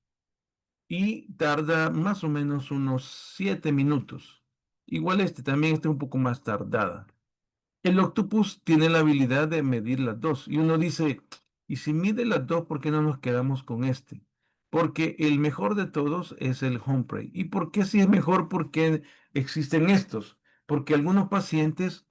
y tarda más o menos unos 7 minutos. Igual también está un poco más tardada. El Octopus tiene la habilidad de medir las dos. Y uno dice, ¿y si mide las dos, por qué no nos quedamos con este? Porque el mejor de todos es el Humphrey. ¿Y por qué si es mejor? Porque existen estos. Porque algunos pacientes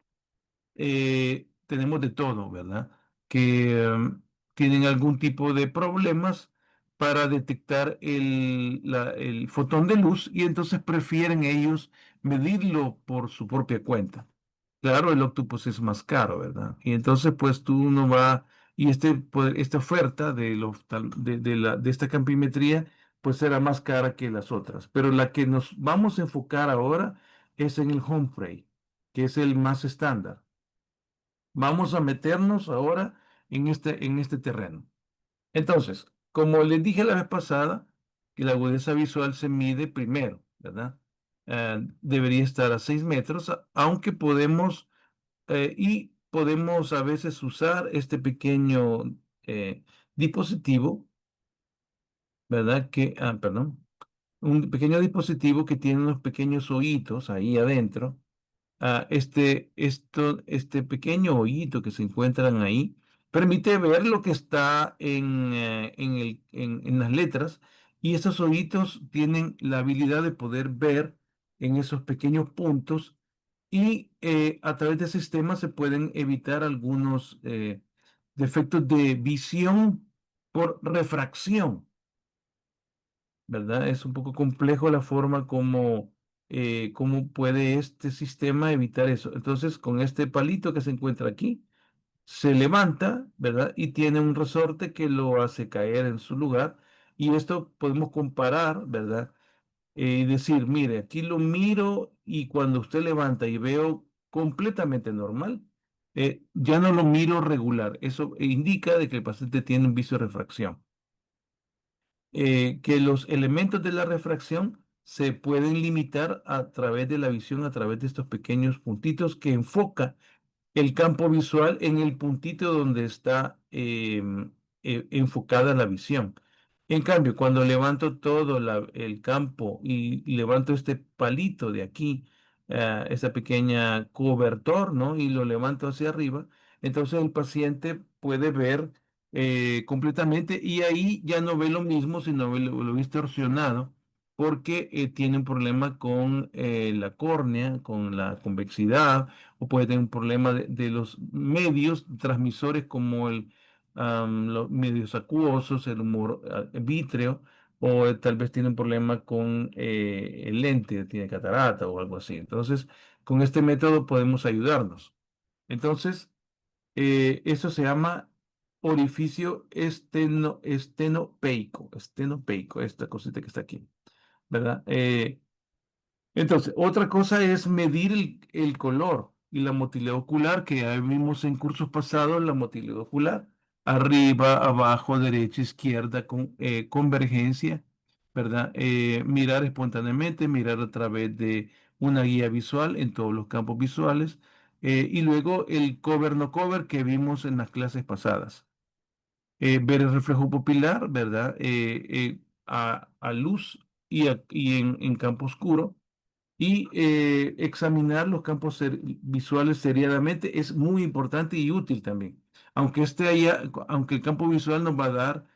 tenemos de todo, ¿verdad? Que tienen algún tipo de problemas para detectar el fotón de luz y entonces prefieren ellos medirlo por su propia cuenta. Claro, el Octopus es más caro, ¿verdad? Y entonces, pues tú no va, y esta oferta de esta campimetría, pues será más cara que las otras. Pero la que nos vamos a enfocar ahora es en el Humphrey, que es el más estándar. Vamos a meternos ahora en este terreno. Entonces, como les dije la vez pasada, que la agudeza visual se mide primero, ¿verdad? debería estar a 6 metros, aunque podemos a veces usar este pequeño dispositivo, ¿verdad? Perdón, un pequeño dispositivo que tiene unos pequeños hoyitos ahí adentro. Este pequeño hoyito que se encuentran ahí permite ver lo que está en las letras, y esos hoyitos tienen la habilidad de poder ver en esos pequeños puntos, y a través del sistema se pueden evitar algunos defectos de visión por refracción, ¿verdad? Es un poco complejo la forma como puede este sistema evitar eso. Entonces, con este palito que se encuentra aquí, se levanta, ¿verdad? Y tiene un resorte que lo hace caer en su lugar. Y esto podemos comparar, ¿verdad? Y decir, mire, aquí lo miro, y cuando usted levanta y veo completamente normal, ya no lo miro regular. Eso indica de que el paciente tiene un vicio de refracción. Que los elementos de la refracción se pueden limitar a través de la visión, a través de estos pequeños puntitos que enfoca el campo visual en el puntito donde está enfocada la visión. En cambio, cuando levanto todo el campo y levanto este palito de aquí, esa pequeña cobertor, ¿no? Y lo levanto hacia arriba, entonces el paciente puede ver completamente, y ahí ya no ve lo mismo, sino ve lo distorsionado, porque tiene un problema con la córnea, con la convexidad, o puede tener un problema de los medios transmisores como los medios acuosos, el humor vítreo, o tal vez tiene un problema con el lente, tiene catarata o algo así. Entonces, con este método podemos ayudarnos. Entonces, eso se llama orificio estenopeico, esta cosita que está aquí, ¿verdad? Entonces, otra cosa es medir el color y la motilidad ocular, que ya vimos en cursos pasados, la motilidad ocular, arriba, abajo, derecha, izquierda, convergencia, ¿verdad? Mirar espontáneamente, mirar a través de una guía visual en todos los campos visuales, y luego el cover no cover que vimos en las clases pasadas. Ver el reflejo pupilar, ¿verdad? A luz y en campo oscuro, y examinar los campos visuales seriadamente es muy importante y útil también. Aunque el campo visual nos va a dar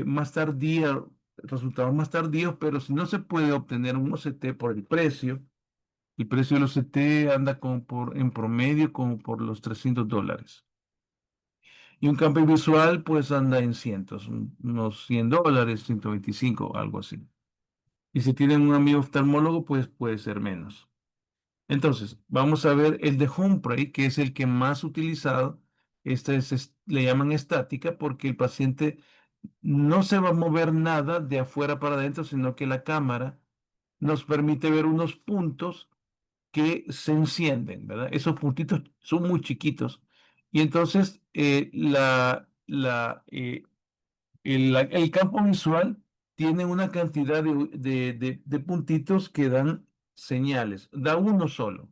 más tardía, resultados más tardíos, pero si no se puede obtener un OCT por el precio del OCT anda en promedio como por los $300. Y un campo visual pues anda en cientos, unos $100, 125, algo así. Y si tienen un amigo oftalmólogo, pues puede ser menos. Entonces, vamos a ver el de Humphrey, que es el que más utilizado. Le llaman estática porque el paciente no se va a mover nada de afuera para adentro, sino que la cámara nos permite ver unos puntos que se encienden, ¿verdad? Esos puntitos son muy chiquitos. Y entonces el campo visual tiene una cantidad de puntitos que dan señales, da uno solo,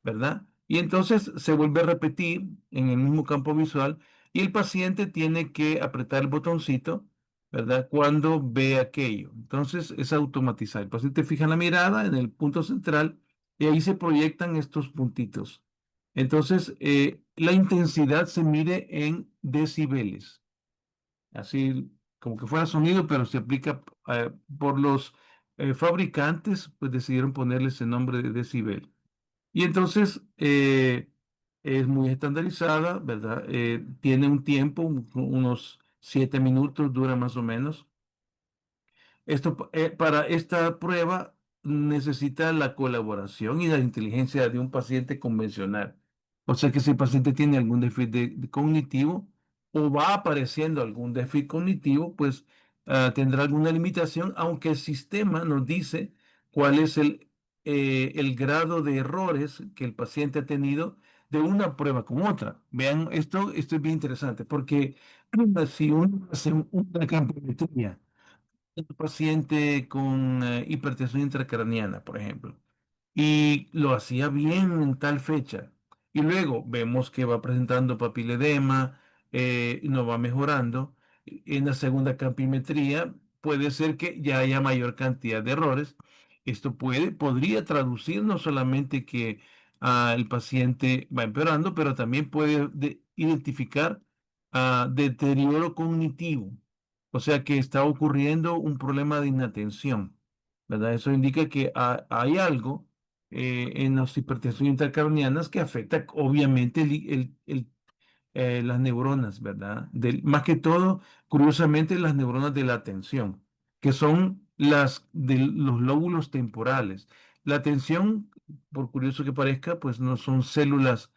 ¿verdad? Y entonces se vuelve a repetir en el mismo campo visual, y el paciente tiene que apretar el botoncito, ¿verdad? Cuando ve aquello. Entonces es automatizado. El paciente fija la mirada en el punto central, y ahí se proyectan estos puntitos. Entonces, la intensidad se mide en decibeles, así como que fuera sonido, pero se aplica por los fabricantes, pues decidieron ponerle ese nombre de decibel. Y entonces es muy estandarizada, ¿verdad? Tiene un tiempo, unos 7 minutos dura más o menos. Para esta prueba necesita la colaboración y la inteligencia de un paciente convencional. O sea que si el paciente tiene algún déficit cognitivo, o va apareciendo algún déficit cognitivo, pues tendrá alguna limitación, aunque el sistema nos dice cuál es el grado de errores que el paciente ha tenido de una prueba con otra. Vean, esto es bien interesante, porque si uno hace una campimetría, un paciente con hipertensión intracraniana, por ejemplo, y lo hacía bien en tal fecha. Y luego vemos que va presentando papiledema, no va mejorando. En la segunda campimetría puede ser que ya haya mayor cantidad de errores. Esto podría traducir no solamente que el paciente va empeorando, pero también puede identificar deterioro cognitivo. O sea que está ocurriendo un problema de inatención, ¿verdad? Eso indica que hay algo en las hipertensiones intracranianas que afecta obviamente las neuronas, ¿verdad? Más que todo, curiosamente, las neuronas de la atención, que son las de los lóbulos temporales. La atención, por curioso que parezca, pues no son células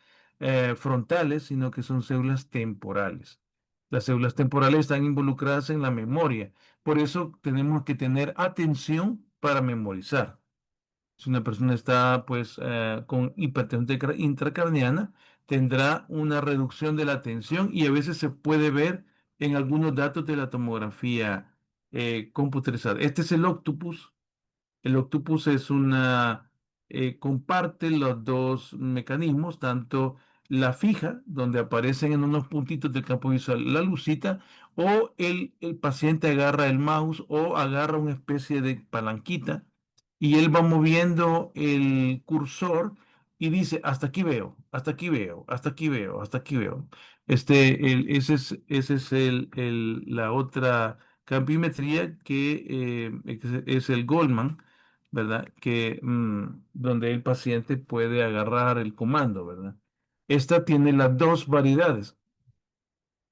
frontales, sino que son células temporales. Las células temporales están involucradas en la memoria. Por eso tenemos que tener atención para memorizar. Si una persona está pues con hipertensión intracraniana, tendrá una reducción de la tensión y a veces se puede ver en algunos datos de la tomografía computerizada. Este es el octopus. El octopus es comparte los dos mecanismos, tanto la fija, donde aparecen en unos puntitos del campo visual la lucita, o el paciente agarra el mouse o agarra una especie de palanquita y él va moviendo el cursor y dice, hasta aquí veo, hasta aquí veo, hasta aquí veo, hasta aquí veo. Ese es la otra campimetría que es el Goldman, ¿verdad? Donde el paciente puede agarrar el comando, ¿verdad? Esta tiene las dos variedades.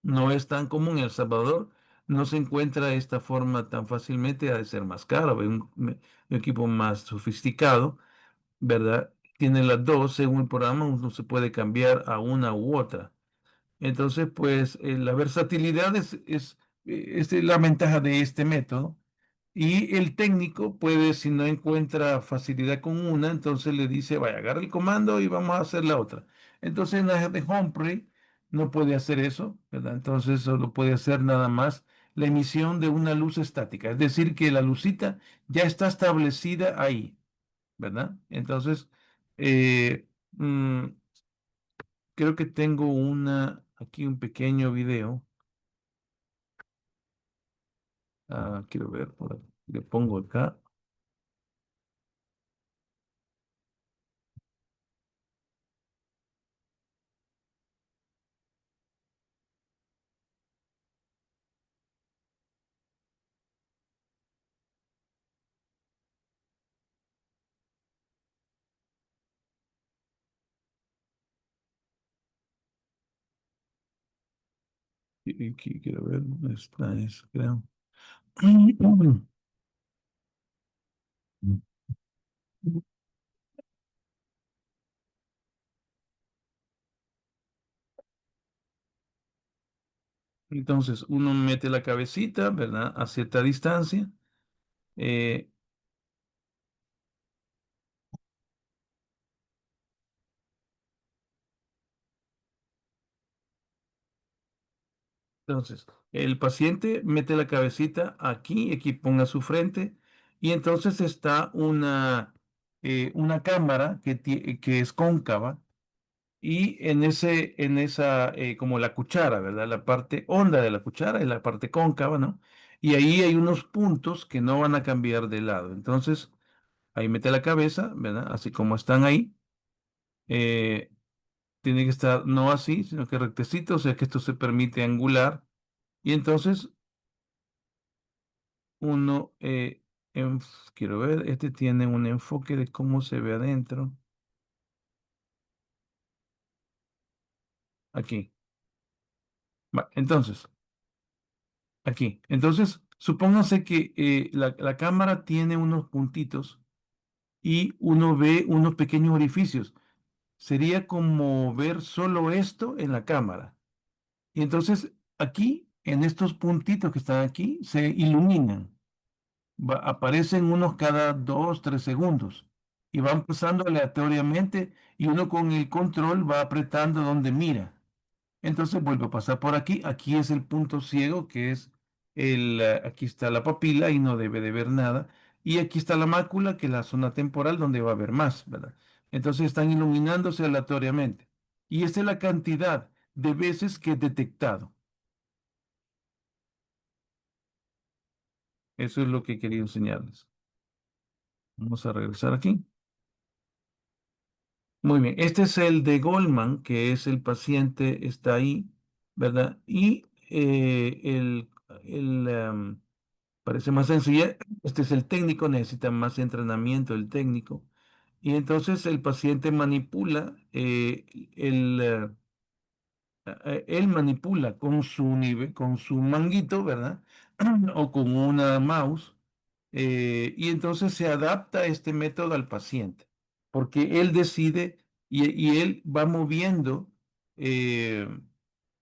No es tan común en El Salvador, no se encuentra esta forma tan fácilmente, ha de ser más caro, un equipo más sofisticado, ¿verdad? Tiene las dos, según el programa, uno se puede cambiar a una u otra. Entonces, pues la versatilidad es la ventaja de este método. Y el técnico puede, si no encuentra facilidad con una, entonces le dice, vaya, agarra el comando y vamos a hacer la otra. Entonces, en la de Humphrey no puede hacer eso, ¿verdad? Entonces, solo puede hacer nada más la emisión de una luz estática. Es decir, que la lucita ya está establecida ahí, ¿verdad? Entonces, eh, mm, creo que tengo aquí un pequeño video. Quiero ver, le pongo acá. Y aquí quiero ver dónde está eso, creo. Entonces, uno mete la cabecita, ¿verdad? A cierta distancia. eh, entonces, el paciente mete la cabecita aquí ponga su frente, y entonces está una cámara que es cóncava. Y como la cuchara, ¿verdad? La parte honda de la cuchara es la parte cóncava, ¿no? Y ahí hay unos puntos que no van a cambiar de lado. Entonces, ahí mete la cabeza, ¿verdad? Así como están ahí. Eh, Tiene que estar no así, sino que rectecito, o sea que esto se permite angular. Y entonces, uno, quiero ver, este tiene un enfoque de cómo se ve adentro. Aquí. Entonces. Aquí. Entonces, supóngase que la cámara tiene unos puntitos y uno ve unos pequeños orificios. Sería como ver solo esto en la cámara. Y entonces, aquí, en estos puntitos que están aquí, se iluminan. Aparecen unos cada 2, 3 segundos. Y van pasando aleatoriamente y uno con el control va apretando donde mira. Entonces vuelvo a pasar por aquí. Aquí es el punto ciego, que es aquí está la papila y no debe de ver nada. Y aquí está la mácula, que es la zona temporal donde va a haber más, ¿verdad? Entonces están iluminándose aleatoriamente. Y esta es la cantidad de veces que he detectado. Eso es lo que quería enseñarles. Vamos a regresar aquí. Muy bien, este es el de Goldman, que es el paciente, está ahí, ¿verdad? Y parece más sencillo. Este es el técnico, necesita más entrenamiento el técnico. Y entonces el paciente manipula, él manipula con su nivel, con su manguito, ¿verdad? O con una mouse. Y entonces se adapta este método al paciente, porque él decide y él va moviendo eh,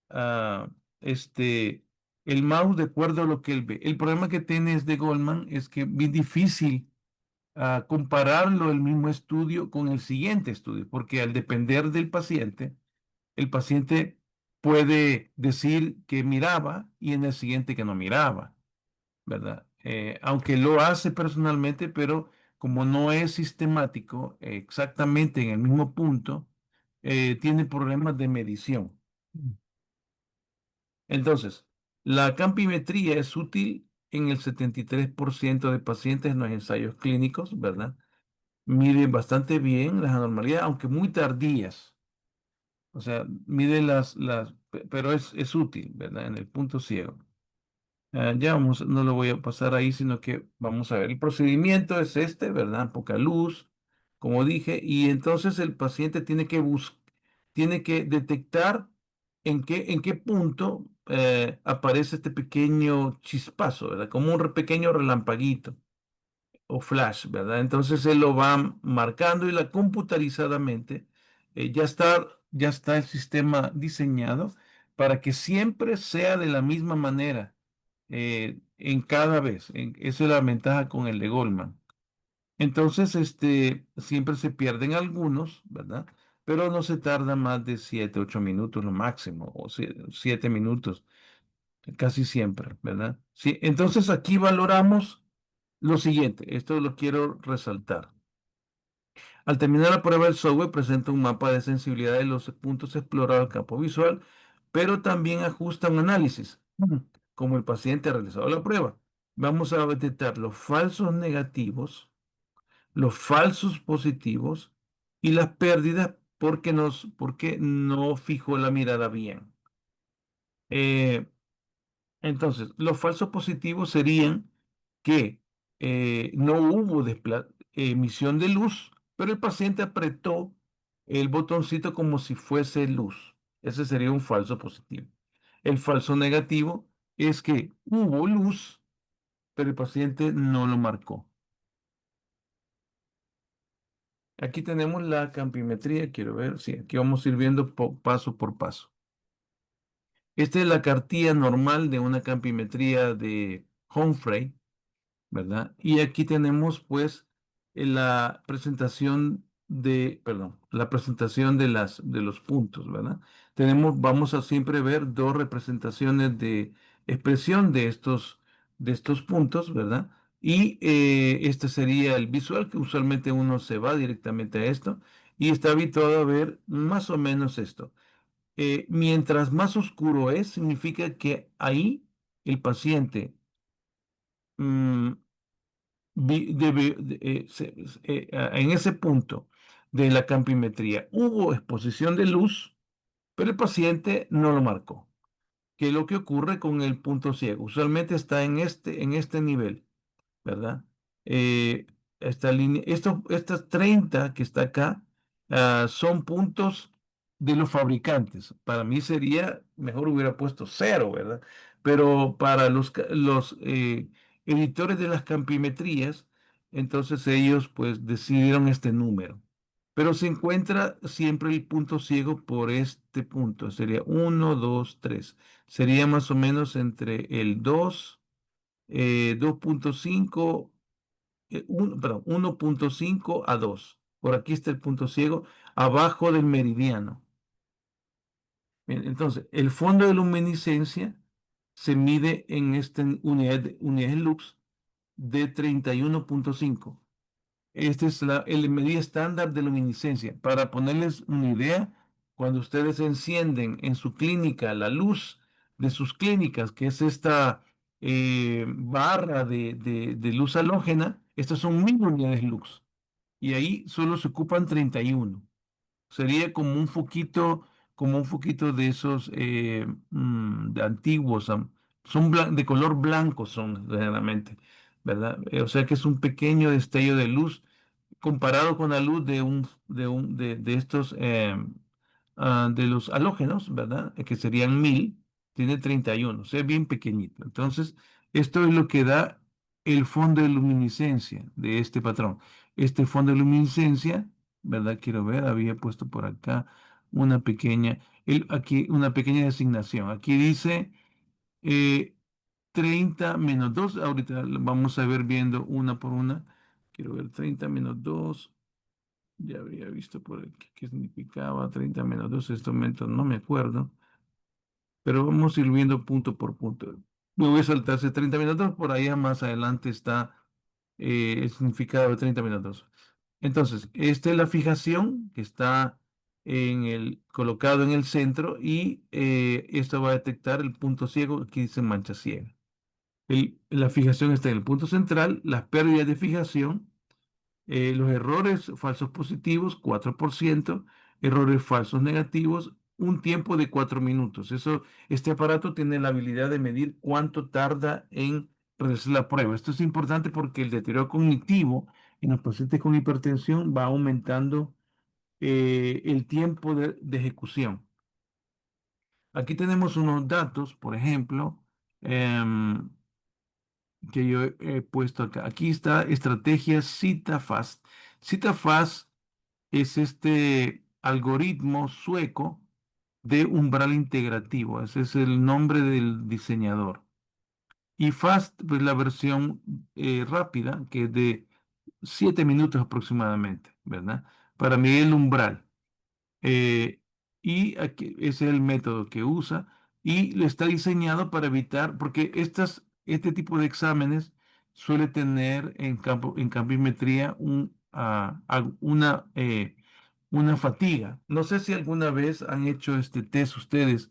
a, este, el mouse de acuerdo a lo que él ve. El problema que tiene de Goldman es que es bien difícil compararlo el mismo estudio con el siguiente estudio, porque al depender del paciente, el paciente puede decir que miraba y en el siguiente que no miraba, ¿verdad? Aunque lo hace personalmente, pero como no es sistemático exactamente en el mismo punto, tiene problemas de medición. Entonces, la campimetría es útil en el 73% de pacientes en los ensayos clínicos, ¿verdad? Mide bastante bien las anormalidades, aunque muy tardías. O sea, mide pero es útil, ¿verdad? En el punto ciego. Ya vamos, no lo voy a pasar ahí, sino que vamos a ver. El procedimiento es este, ¿verdad? Poca luz, como dije, y entonces el paciente tiene que detectar en qué punto aparece este pequeño chispazo, ¿verdad? Como un pequeño relampaguito o flash, ¿verdad? Entonces él lo va marcando y la computarizadamente ya está el sistema diseñado para que siempre sea de la misma manera en cada vez. Eso es la ventaja con el de Goldman. Entonces, siempre se pierden algunos, ¿verdad? Pero no se tarda más de 7, 8 minutos lo máximo, o 7 minutos, casi siempre, ¿verdad? Sí, entonces aquí valoramos lo siguiente, esto lo quiero resaltar. Al terminar la prueba, el software presenta un mapa de sensibilidad de los puntos explorados del campo visual, pero también ajusta un análisis, como el paciente ha realizado la prueba. Vamos a detectar los falsos negativos, los falsos positivos y las pérdidas porque no fijó la mirada bien. Eh, Entonces, los falsos positivos serían que no hubo emisión de luz, pero el paciente apretó el botoncito como si fuese luz. Ese sería un falso positivo. El falso negativo es que hubo luz, pero el paciente no lo marcó. Aquí tenemos la campimetría, quiero ver, sí, aquí vamos a ir viendo paso por paso. Esta es la cartilla normal de una campimetría de Humphrey, ¿verdad? Y aquí tenemos pues la presentación la presentación de los puntos, ¿verdad? Vamos a siempre ver dos representaciones de expresión de estos puntos, ¿verdad? Y este sería el visual, que usualmente uno se va directamente a esto y está habituado a ver más o menos esto. Mientras más oscuro es, significa que ahí el paciente mm, en ese punto de la campimetría hubo exposición de luz, pero el paciente no lo marcó. ¿Qué es lo que ocurre con el punto ciego? Usualmente está en este nivel, ¿verdad? Eh, Esta línea, estas 30 que está acá, son puntos de los fabricantes. Para mí sería, mejor hubiera puesto cero, ¿verdad? Pero para los editores de las campimetrías, entonces ellos pues decidieron este número. Pero se encuentra siempre el punto ciego por este punto. Sería 1, 2, 3. Sería más o menos entre el 2.5, perdón, 1.5 a 2. Por aquí está el punto ciego, abajo del meridiano. Bien, entonces, el fondo de luminiscencia se mide en esta unidad lux, de 31.5. Esta es el medida estándar de luminiscencia. Para ponerles una idea, cuando ustedes encienden en su clínica la luz de sus clínicas, que es esta barra de luz halógena, estas son 1000 unidades lux. Y ahí solo se ocupan 31. Sería como un foquito de esos de antiguos, son de color blanco, son generalmente, ¿verdad? O sea que es un pequeño destello de luz comparado con la luz de estos, de los halógenos, ¿verdad? Que serían 1000, tiene 31, o sea, bien pequeñito. Entonces, esto es lo que da el fondo de luminiscencia de este patrón. Este fondo de luminiscencia, ¿verdad? Quiero ver, había puesto por acá aquí una pequeña designación. Aquí dice eh, 30 menos 2. Ahorita lo vamos a ver viendo una por una. Quiero ver 30 menos 2. Ya había visto por aquí qué significaba 30 menos 2. En este momento no me acuerdo. Pero vamos a ir viendo punto por punto. Me voy a saltarse 30 menos 2. Por allá más adelante está el significado de 30 menos 2. Entonces, esta es la fijación que está colocado en el centro y esto va a detectar el punto ciego. Aquí dice mancha ciega. La fijación está en el punto central, las pérdidas de fijación, los errores falsos positivos, 4%, errores falsos negativos, un tiempo de 4 minutos. Este aparato tiene la habilidad de medir cuánto tarda en realizar la prueba. Esto es importante porque el deterioro cognitivo en los pacientes con hipertensión va aumentando el tiempo de ejecución. Aquí tenemos unos datos, por ejemplo, em, que yo he puesto acá. Aquí está estrategia CitaFast. CitaFast es este algoritmo sueco de umbral integrativo. Ese es el nombre del diseñador. Y FAST, pues la versión rápida, que es de 7 minutos aproximadamente, ¿verdad? Para medir el umbral. Eh, y aquí ese es el método que usa y le está diseñado para evitar, porque este tipo de exámenes suele tener en campimetría una fatiga. No sé si alguna vez han hecho este test ustedes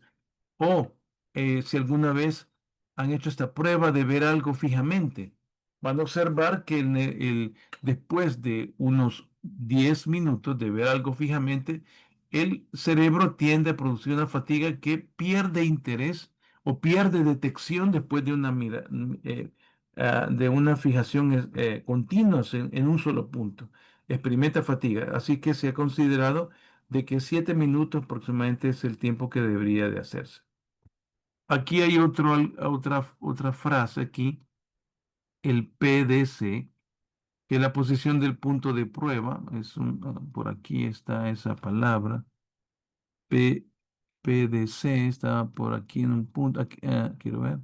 o si alguna vez han hecho esta prueba de ver algo fijamente. Van a observar que después de unos 10 minutos de ver algo fijamente, el cerebro tiende a producir una fatiga que pierde interés o pierde detección después de de una fijación continua en un solo punto. Experimenta fatiga. Así que se ha considerado de que 7 minutos aproximadamente es el tiempo que debería de hacerse. Aquí hay otra frase aquí, el PDC, que es la posición del punto de prueba. Por aquí está esa palabra. P, PDC está por aquí en un punto. Quiero ver.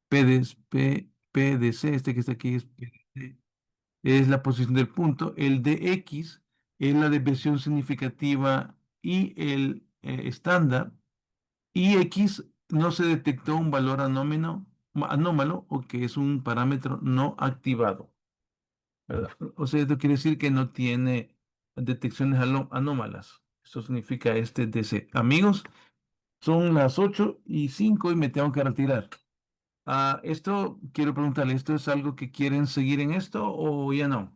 PDC, este que está aquí es PDC, es la posición del punto. El DX es la desviación significativa y el estándar. Y X no se detectó un valor anómalo o que es un parámetro no activado, ¿verdad? O sea, esto quiere decir que no tiene detecciones anómalas. Eso significa este DC. Amigos, son las 8:05 y me tengo que retirar. Esto, quiero preguntarle, ¿esto es algo que quieren seguir en esto o ya no?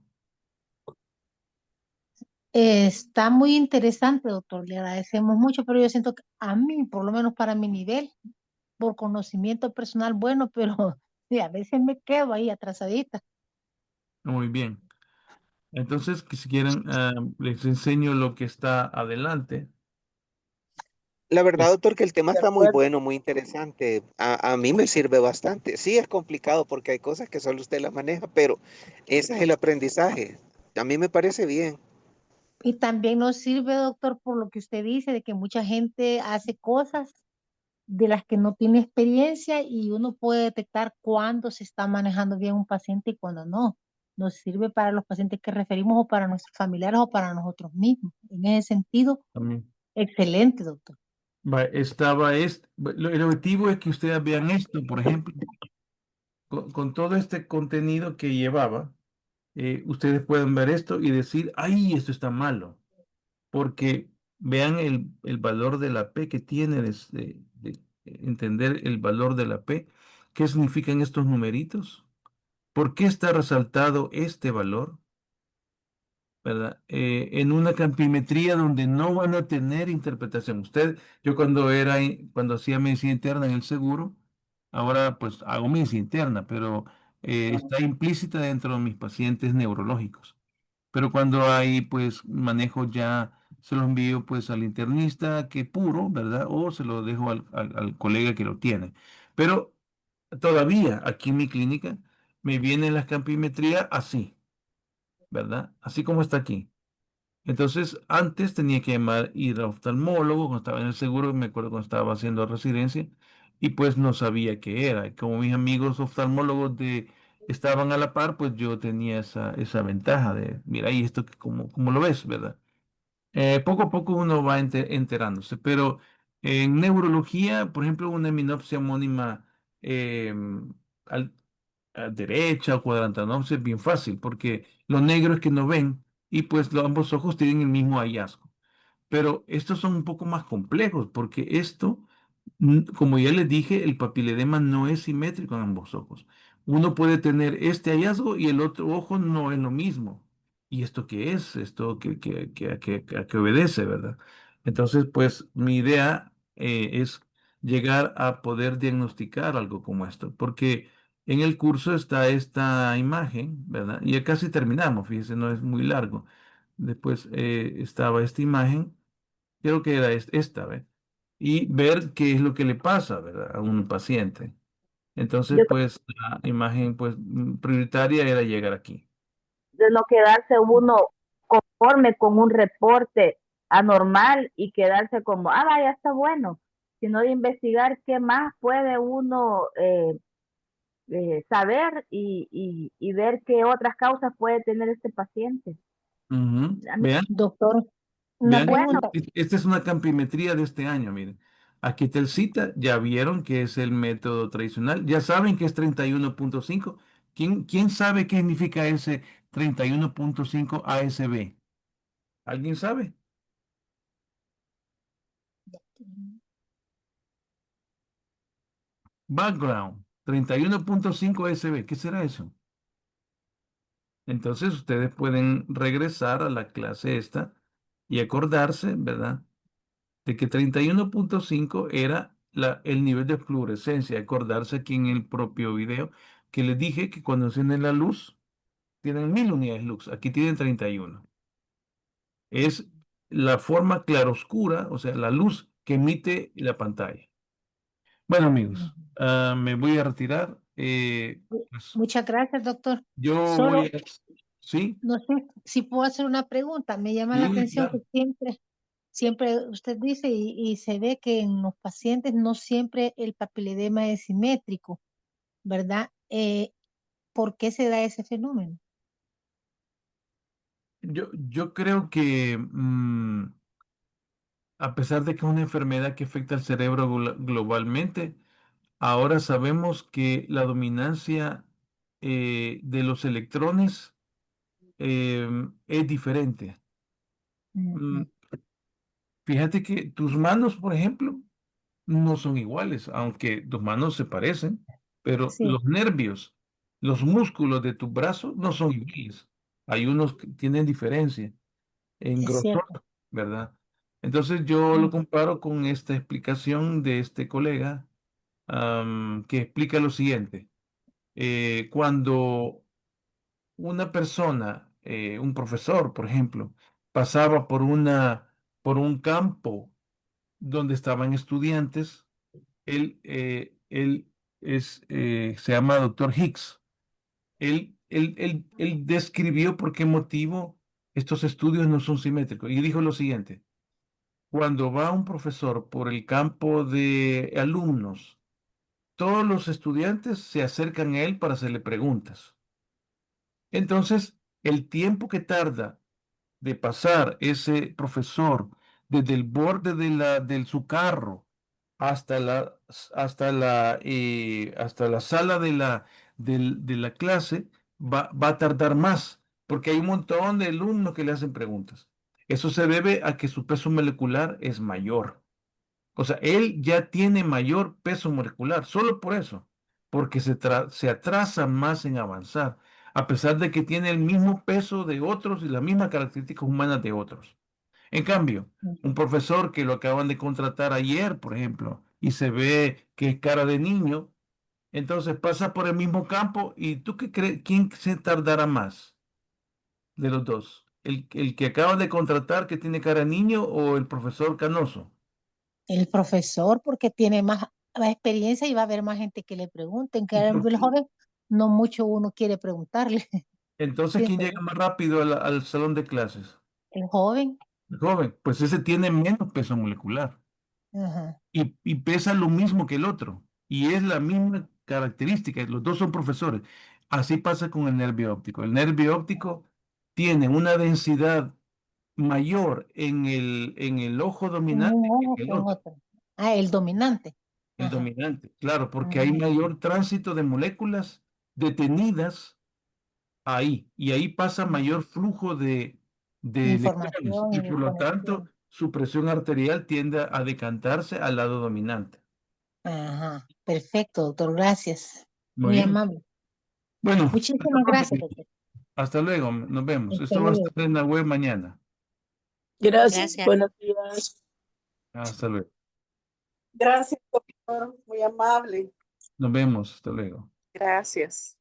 Está muy interesante, doctor. Le agradecemos mucho, pero yo siento que a mí, por lo menos para mi nivel, por conocimiento personal, bueno, pero sí, a veces me quedo ahí atrasadita. Muy bien. Entonces, que si quieren, les enseño lo que está adelante. La verdad, Es- doctor, que el tema De está muy acuerdo. bueno, muy interesante. A mí me sirve bastante. Sí, es complicado porque hay cosas que solo usted las maneja, pero ese es el aprendizaje. A mí me parece bien. Y también nos sirve, doctor, por lo que usted dice, de que mucha gente hace cosas de las que no tiene experiencia y uno puede detectar cuándo se está manejando bien un paciente y cuándo no. Nos sirve para los pacientes que referimos o para nuestros familiares o para nosotros mismos. En ese sentido, También. excelente, doctor. El objetivo es que ustedes vean esto, por ejemplo. con todo este contenido que llevaba, ustedes pueden ver esto y decir, ay, esto está malo, porque vean el valor de la P que tiene, de entender el valor de la P, qué significan estos numeritos, por qué está resaltado este valor. ¿Verdad? En una campimetría donde no van a tener interpretación. Yo cuando hacía medicina interna en el seguro, ahora pues hago medicina interna, pero está implícita dentro de mis pacientes neurológicos. Pero cuando hay pues manejo ya, se lo envío pues al internista que puro, ¿verdad? O se lo dejo al colega que lo tiene. Pero todavía aquí en mi clínica me vienen las campimetrías así, ¿verdad? Así como está aquí. Entonces, antes tenía que ir a oftalmólogo, cuando estaba en el seguro, me acuerdo cuando estaba haciendo residencia, y pues no sabía qué era. Y como mis amigos oftalmólogos estaban a la par, pues yo tenía esa ventaja de, mira, y esto como lo ves, ¿verdad? Poco a poco uno va enterándose, pero en neurología, por ejemplo, una eminopsia homónima al- a derecha o cuadrantanopsia es bien fácil, porque lo negro es que no ven y pues ambos ojos tienen el mismo hallazgo. Pero estos son un poco más complejos, porque como ya les dije, el papiledema no es simétrico en ambos ojos. Uno puede tener este hallazgo y el otro ojo no es lo mismo. ¿Y esto qué es? ¿Esto a qué obedece, verdad? Entonces, pues mi idea es llegar a poder diagnosticar algo como esto, porque en el curso está esta imagen, ¿verdad? Y ya casi terminamos, fíjese, no es muy largo. Después estaba esta imagen, creo que era esta, ¿ve? Y ver qué es lo que le pasa, ¿verdad? A un paciente. Entonces, Yo pues la imagen pues prioritaria era llegar aquí. de no quedarse uno conforme con un reporte anormal y quedarse como, ah, vaya, está bueno, sino de investigar qué más puede uno saber y ver qué otras causas puede tener este paciente. Ujú. A mí, Vean, Doctor, una vean, bueno, pregunta. esta es una campimetría de este año, miren. Aquí está el cita, ya vieron que es el método tradicional, ya saben que es 31.5. ¿Quién sabe qué significa ese 31.5 ASB? ¿Alguien sabe? Background, 31.5 ASB, ¿qué será eso? Entonces ustedes pueden regresar a la clase esta y acordarse, ¿verdad? De que 31.5 era el nivel de fluorescencia. Acordarse aquí en el propio video que les dije que cuando encienden la luz tienen 1000 unidades lux. Aquí tienen 31. Es la forma claroscura, o sea, la luz que emite la pantalla. Bueno, amigos, me voy a retirar. Pues, Muchas gracias, doctor. yo voy Solo, a... ¿Sí? no sé si puedo hacer una pregunta. Me llama la Sí, atención que claro. siempre usted dice y se ve que en los pacientes no siempre el papiledema es simétrico, ¿verdad? ¿Por qué se da ese fenómeno? Yo creo que a pesar de que es una enfermedad que afecta al cerebro globalmente, ahora sabemos que la dominancia de los electrones es diferente. Mm, Ujú. Fíjate que tus manos, por ejemplo, no son iguales, aunque tus manos se parecen, pero Sí, los nervios, los músculos de tu brazo no son iguales. Hay unos que tienen diferencia en es grosor, cierto. ¿verdad? Entonces yo lo Mm, comparo con esta explicación de este colega que explica lo siguiente. Cuando una persona, un profesor, por ejemplo, pasaba por un campo donde estaban estudiantes, él se llama doctor Hicks. Él describió por qué motivo estos estudios no son simétricos y dijo lo siguiente. Cuando va un profesor por el campo de alumnos, todos los estudiantes se acercan a él para hacerle preguntas. Entonces, el tiempo que tarda de pasar ese profesor desde el borde de su carro hasta la sala de la clase, va a tardar más, porque hay un montón de alumnos que le hacen preguntas. Eso se debe a que su peso molecular es mayor. O sea, él ya tiene mayor peso molecular, solo por eso, porque se atrasa más en avanzar, a pesar de que tiene el mismo peso de otros y las mismas características humanas de otros. En cambio, un profesor que lo acaban de contratar ayer, por ejemplo, y se ve que es cara de niño, entonces pasa por el mismo campo y ¿tú qué crees? ¿Quién se tardará más de los dos? ¿El que acaban de contratar que tiene cara de niño o el profesor canoso? El profesor, porque tiene más experiencia y va a haber más gente que le pregunten, que ¿Y por el qué? joven no mucho uno quiere preguntarle. Entonces, ¿quién Pienso llega yo. más rápido al salón de clases? El joven, El joven, pues ese tiene menos peso molecular ajá, y pesa lo mismo que el otro. Y es la misma característica, los dos son profesores. Así pasa con el nervio óptico. El nervio óptico tiene una densidad mayor en el ojo en dominante un que ojo en que el en otro, otro. Ah, el dominante. el Ajá. dominante. Claro, porque hay Ujú. mayor tránsito de moléculas detenidas ahí, y ahí pasa mayor flujo de electrones, Información y y por lo tanto conexión. su presión arterial tiende a decantarse al lado dominante. Ajá, perfecto, doctor, gracias. Muy Muy bien. amable. Bueno, hasta Muchísimas gracias, pronto. doctor. Hasta luego, nos vemos. Hasta Esto va a luego. estar en la web mañana. Gracias, Gracias. buenos días. Hasta luego. Gracias, doctor. Muy amable. Nos vemos. Hasta luego. Gracias.